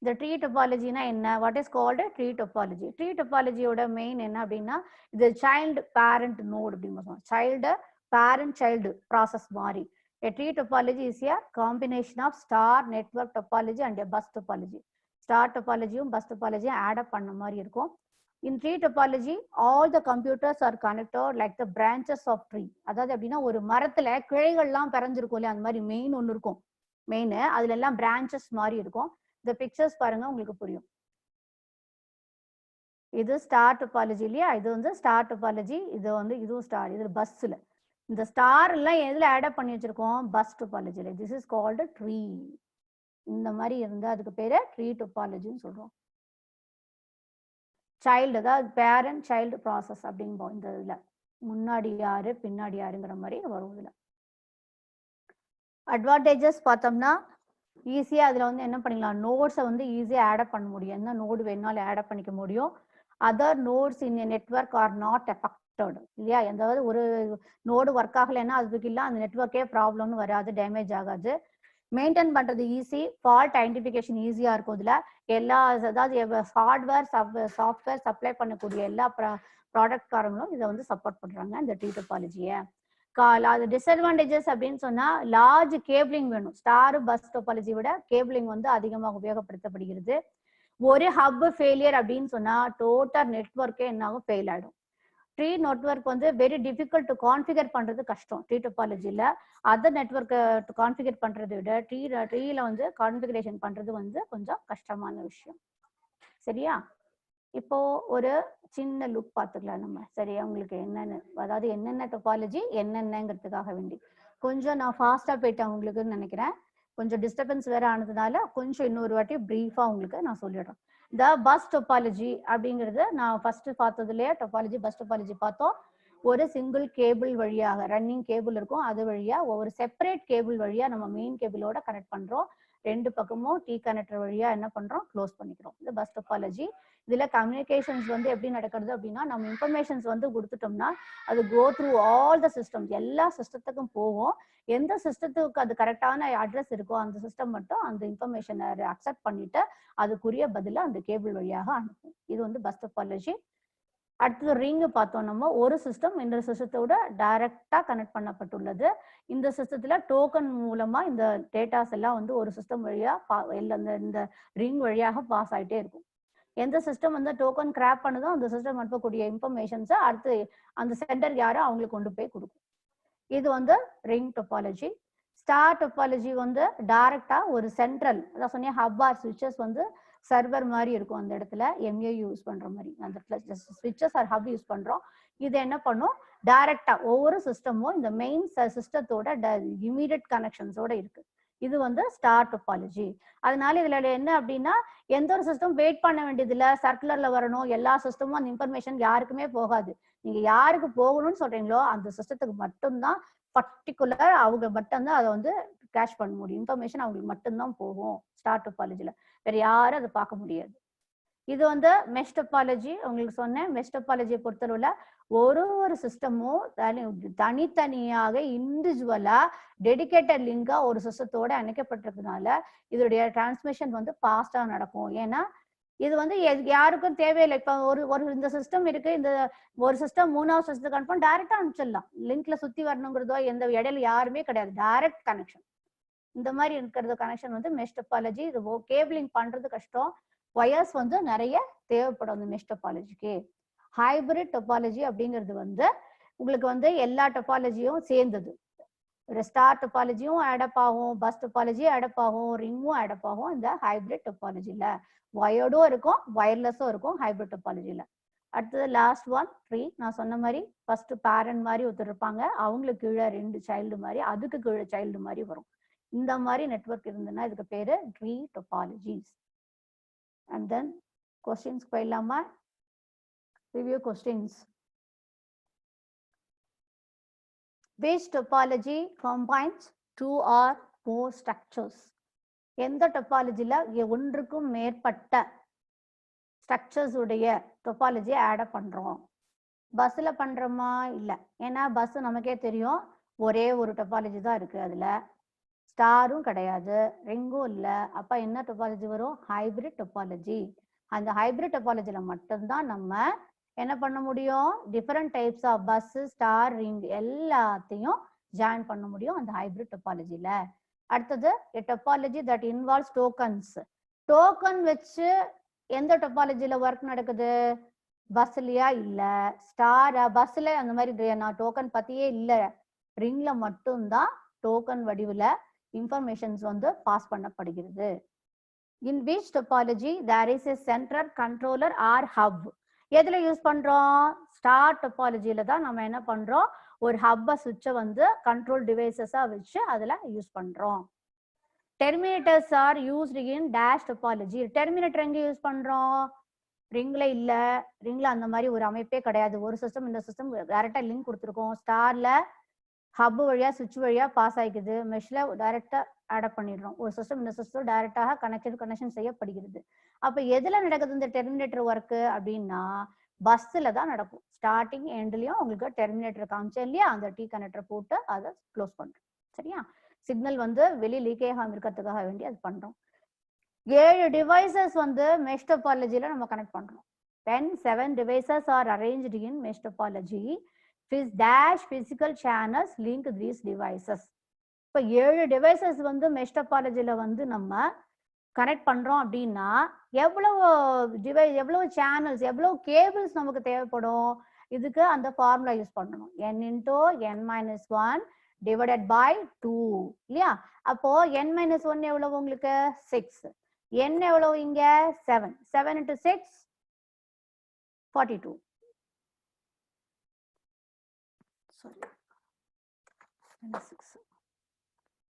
இந்த ட்ரீ டொபாலஜினா என்ன? What is called tree topology? Tree டொபாலஜியோட மெயின் என்ன அப்படின்னா, இது சைல்டு பேரண்ட் நோட் அப்படின்னு சைல்டு பேரண்ட் சைல்டு ப்ராசஸ் மாதிரி. A tree topology is a combination of star network topology and a bus topology. Star topology bus topology add up பண்ண மாதிரி இருக்கும். In tree topology, all the computers are connected like the branches of tree. அதாவது அப்படின்னா ஒரு மரத்துல கிளைகள்லாம் பிறந்திருக்கும் இல்லையா, அந்த மாதிரி மெயின் ஒன்று இருக்கும். மெயின் அதுல எல்லாம் பிரான்ச்சஸ் மாதிரி இருக்கும். இந்த பிக்சர்ஸ் பாருங்க, உங்களுக்கு புரியும். இது ஸ்டார் டொபாலஜி இல்லையா, இது வந்து ஸ்டார் டொபாலஜி. இது வந்து இதுவும் ஸ்டார். இது பஸ்ல இந்த ஸ்டார் எல்லாம் எதுல ஆட் பண்ணி வச்சிருக்கோம்? பஸ் டொபாலஜில. This is called tree. இந்த மாதிரி இருந்தா அதுக்கு பேரு ட்ரீ டொபாலஜின்னு சொல்றோம். சைல்டு, அதாவது பேரண்ட் சைல்டு ப்ராசஸ் அப்படிம்போம். இந்த இதுல முன்னாடி யாரு பின்னாடி யாருங்கிற மாதிரி வரும். இதுல அட்வான்டேஜஸ் பார்த்தோம்னா, ஈஸியா அதுல வந்து என்ன பண்ணிக்கலாம், நோட்ஸை வந்து ஈஸியா ஆட் பண்ண முடியும். என்ன நோடு வேணாலும் ஆட் பண்ணிக்க முடியும். Other nodes in network are not affected இல்லையா. எதாவது ஒரு நோடு ஒர்க் ஆகலைன்னா அதுக்கு இல்லை, அந்த நெட்வொர்க்கே ப்ராப்ளம்னு வராது, டேமேஜ் ஆகாது. மெயின்டைன் பண்றது ஈஸி, ஃபால்ட் ஐடென்டிஃபிகேஷன் ஈஸியா இருக்கும். இதுல எல்லா அதாவது ஹார்ட்வேர் சாஃப்ட்வேர் சப்ளை பண்ணக்கூடிய எல்லா ப்ராடக்ட் காரங்களும் இதை வந்து சப்போர்ட் பண்றாங்க இந்த ட்ரீ டொபாலஜியை. அது டிஸ்அட்வான்டேஜஸ் அப்படின்னு சொன்னா, லார்ஜ் கேபிளிங் வேணும். ஸ்டார் பஸ் டொபாலஜி விட கேபிளிங் வந்து அதிகமாக உபயோகப்படுத்தப்படுகிறது. ஒரு ஹப் ஃபெயிலியர் அப்படின்னு சொன்னா டோட்டல் நெட்வொர்க்கே என்னாகும், ஃபெயில் ஆயிடும். ட்ரீ நெட்வொர்க் வந்து வெரி டிஃபிகல்ட் டு கான்ஃபிகர் பண்றது கஷ்டம். ட்ரீ டொபாலஜில அதர் நெட்வொர்க்கை கான்ஃபிகர் பண்றதை விட ட்ரீல வந்து கான்ஃபிகரேஷன் பண்றது வந்து கொஞ்சம் கஷ்டமான விஷயம். சரியா? இப்போ ஒரு சின்ன லுக் பார்த்துக்கலாம் நம்ம. சரியா? உங்களுக்கு என்னென்ன, அதாவது என்னென்ன டொபாலஜி என்னென்னங்கிறதுக்காக வேண்டி கொஞ்சம் நான் ஃபாஸ்டா போயிட்டேன் உங்களுக்குன்னு நினைக்கிறேன். கொஞ்சம் டிஸ்டர்பன்ஸ் வேற ஆனதுனால கொஞ்சம் இன்னொரு வாட்டி பிரீஃபா உங்களுக்கு நான் சொல்லிடுறேன். இந்த பஸ் டொபாலஜி அப்படிங்கிறது நான் ஃபர்ஸ்ட் பார்த்ததுலயே டொபாலஜி பஸ் டொபாலஜி பார்த்தோம். ஒரு சிங்கிள் கேபிள் வழியாக ரன்னிங் கேபிள் இருக்கும், அது வழியா ஒவ்வொரு செப்பரேட் கேபிள் வழியா நம்ம மெயின் கேபிளோட கனெக்ட் பண்றோம். ரெண்டு பக்கமும் டி கனெக்டர் வழியா என்ன பண்றோம், க்ளோஸ் பண்ணிக்கிறோம். இது பஸ் டொபாலஜி. இதுல கம்யூனிகேஷன்ஸ் வந்து எப்படி நடக்கிறது அப்படின்னா, நம்ம இன்ஃபர்மேஷன்ஸ் வந்து கொடுத்துட்டோம்னா அது go through all the systems, எல்லா சிஸ்டத்துக்கும் போகும். எந்த சிஸ்டத்துக்கு அது கரெக்டான அட்ரஸ் இருக்கோ அந்த சிஸ்டம் மட்டும் அந்த இன்ஃபர்மேஷனை அக்செப்ட் பண்ணிட்டு அதுக்குரிய பதில அந்த கேபிள் வழியாக அனுப்பும். இது வந்து பஸ் டொபாலஜி. அடுத்தது ரிங் பார்த்தோம். நம்ம ஒரு சிஸ்டம் இன்னொரு சிஸ்டத்தோட டைரக்டா கனெக்ட் பண்ணப்பட்டுள்ளது. இந்த சிஸ்டத்துல டோக்கன் மூலமா இந்த டேட்டாஸ் எல்லாம் வந்து ஒரு சிஸ்டம் வழியா இந்த ரிங் வழியாக பாஸ் ஆயிட்டே இருக்கும். எந்த சிஸ்டம் வந்து டோக்கன் கிராப் பண்ணுதோ அந்த சிஸ்டம் அனுப்பக்கூடிய இன்ஃபர்மேஷன்ஸை அடுத்து அந்த சென்டர் யாரோ அவங்களுக்கு கொண்டு போய் கொடுக்கும். இது வந்து ரிங் டொபாலஜி. ஸ்டார் டொபாலஜி வந்து டைரக்டா ஒரு சென்ட்ரல், அதான் சொன்னேன் ஹப் ஆர் ஸ்விட்சஸ் வந்து சர்வர் மாதிரி இருக்கும். அந்த இடத்துல எம்ஏ யூஸ் பண்ற மாதிரி அந்த ஸ்விட்சஸ் ஆர் ஹப் யூஸ் பண்றோம். இது என்ன பண்ணும், டைரக்டா ஒவ்வொரு சிஸ்டமும் இந்த மெயின் சிஸ்டத்தோட இமீடியட் கனெக்ஷன்ஸோட இருக்கு. இது வந்து ஸ்டார் டொபாலஜி. அதனால இதுல என்ன அப்படின்னா, எந்த ஒரு சிஸ்டம் வெயிட் பண்ண வேண்டியது இல்லை, சர்க்குலர்ல வரணும், எல்லா சிஸ்டமும் அந்த இன்ஃபர்மேஷன் யாருக்குமே போகாது. நீங்க யாருக்கு போகணும்னு சொல்றீங்களோ அந்த சிஸ்டத்துக்கு மட்டும்தான் பர்டிகுலர் அவங்க மட்டும்தான் அதை வந்து கேஷ் பண்ண முடியும். இன்ஃபர்மேஷன் அவங்களுக்கு மட்டும்தான் போகும் ஸ்டார் டொபாலஜில, வேற யாரும் அதை பார்க்க முடியாது. இது வந்து மெஷ் டொபாலஜி. உங்களுக்கு சொன்னேன், மெஷ் டொபாலஜியை பொறுத்தளவுல ஒரு சிஸ்டமும் தனித்தனியாக இண்டிவிஜுவலா டெடிகேட்டட் லிங்கா ஒரு சிஸ்டத்தோட இணைக்கப்பட்டிருக்கனால இதோடைய டிரான்ஸ்மிஷன் வந்து ஃபாஸ்டா நடக்கும். ஏன்னா இது வந்து யாருக்கும் தேவையில்லை. இப்ப ஒரு இந்த சிஸ்டம் இருக்கு, இந்த ஒரு சிஸ்டம் 3வது சிஸ்டத்துக்கு அனுப்பணும், டைரக்டா அனுப்பிச்சிடலாம். லிங்க்ல சுத்தி வரணுங்கிறதோ எந்த இடையில யாருமே கிடையாது, டைரக்ட் கனெக்ஷன். இந்த மாதிரி இருக்கிறது கனெக்ஷன் வந்து மெஷ் டொபாலஜி. இது கேபிளிங் பண்றது கஷ்டம், ஒயர்ஸ் வந்து நிறைய தேவைப்படும் அந்த மெஷ் டொபாலஜிக்கு. ஹைபிரிட் டொபாலஜி அப்படிங்கிறது வந்து உங்களுக்கு வந்து எல்லா டொபாலஜியும் சேர்ந்தது. ஸ்டார் டொபாலஜியும் ஆடப் ஆகும், பஸ் டொபாலஜியும் ஆடப் ஆகும், ரிங்கும் ஆடப் ஆகும் இந்த ஹைபிரிட் டொபாலஜில. வயர்டும் இருக்கும், வயர்லெஸ்ஸும் இருக்கும் ஹைபிரிட் டொபாலஜில. அடுத்தது லாஸ்ட் ஒன் ட்ரீ. நான் சொன்ன மாதிரி ஃபர்ஸ்ட் பேரண்ட் மாதிரி ஒருத்தர் இருப்பாங்க, அவங்களுக்கு கீழே 2 சைல்டு மாதிரி, அதுக்கு கீழே சைல்டு மாதிரி வரும். இந்த மாதிரி நெட்வொர்க் இருந்ததுன்னா இதுக்கு பேரு ட்ரீ டொபாலஜிஸ். அண்ட் தென் கொஸ்டின்ஸ் போயிடலாமா? Review questions. Which topology combines 2 or more structures? எந்த டொபாலஜில ஒன்றுக்கும் மேற்பட்ட ஸ்ட்ரக்சர்ஸ் உடைய டொபாலஜி ஆட் பண்றோம்? பஸ்ல பண்றோமா? இல்ல. ஏன்னா பஸ் நமக்கே தெரியும் ஒரே ஒரு டொபாலஜி தான் இருக்கு, அதுல ஸ்டாரும் கிடையாது, ரிங்கும் இல்ல. அப்ப என்ன டொபாலஜி வரும்? Hybrid topology. அந்த ஹைபிரிட் டொபாலஜில மட்டும்தான் நம்ம என்ன பண்ண முடியும்? Different types of bus, star, ring எல்லாத்தையும் ஜாயின் பண்ண முடியும் அந்த ஹைபிரிட் டொபாலஜில. அடுத்தது topology that involves tokens. Token வச்சு எந்த டொபாலஜில ஒர்க் நடக்குது? பஸ்லயா? இல்ல. ஸ்டார் பஸ்ல அந்த மாதிரி நான் டோக்கன் பத்தியே இல்ல, ரிங்ல மட்டும்தான் டோக்கன் வடிவுல இன்ஃபர்மேஷன்ஸ் வந்து pass பண்ணப்படுகிறது. In which topology there is a central controller or hub? எதுல யூஸ் பண்றோம்? ஸ்டார் டொபாலஜில தான் நம்ம என்ன பண்றோம்? ஒரு ஹப்ப சுவிட்சை வந்து கண்ட்ரோல் டிவைசஸா வச்சு அதுல யூஸ் பண்றோம். Terminators are used in dash topology. Terminator எங்க யூஸ் பண்றோம்? ரிங்ல இல்ல, ரிங்ல அந்த மாதிரி ஒரு அமைப்பே கிடையாது. ஒரு சிஸ்டம் இந்த சிஸ்டம் டைரக்டா லிங்க் கொடுத்துருக்கோம். ஸ்டார்ல ஹப் வழியா சுவிட்ச் வழியா பாஸ் ஆகிக்குது, மெஷ்ல டைரக்டா ஆட் பண்ணிடுறோம். ஒரு சிஸ்டம் இந்த சிஸ்டம் டைரக்டாக கனெக்ஷன் செய்யப்படுகிறது. அப்ப எதுல நடக்குது இந்த டெர்மினேட்டர் ஒர்க் அப்படின்னா பஸ்ல தான் நடக்கும். ஸ்டார்டிங் எண்ட்லயும் உங்களுக்கு டெர்மினேட்டர் காமிச்சேன் இல்லையா, அந்த டி கனெக்டர் போட்டு அதை க்ளோஸ் பண்றோம். சரியா? சிக்னல் வந்து வெளியே லீக் ஆகாம இருக்கிறதுக்காக வேண்டி அது பண்றோம். 7 டிவைசஸ் வந்து மெஷ் டொபாலஜில நம்ம கனெக்ட் பண்றோம். 7 devices are arranged in mesh topology. Dash physical channels link these devices. இப்போ 7 devices வந்து மெஷ் டொபாலஜில வந்து நம்ம கனெக்ட் பண்றோம் அப்படின்னா எவ்வளவு சேனல்ஸ், எவ்வளவு கேபிள்ஸ் நமக்கு தேவைப்படும்? இதுக்கு அந்த ஃபார்முலா யூஸ் பண்ணணும். n × n-1 divided by 2 இல்லையா? அப்போ n-1 எவ்வளவு உங்களுக்கு? 6. n எவ்வளவு இங்க? 7. 7 × 6 42. Sorry. 6.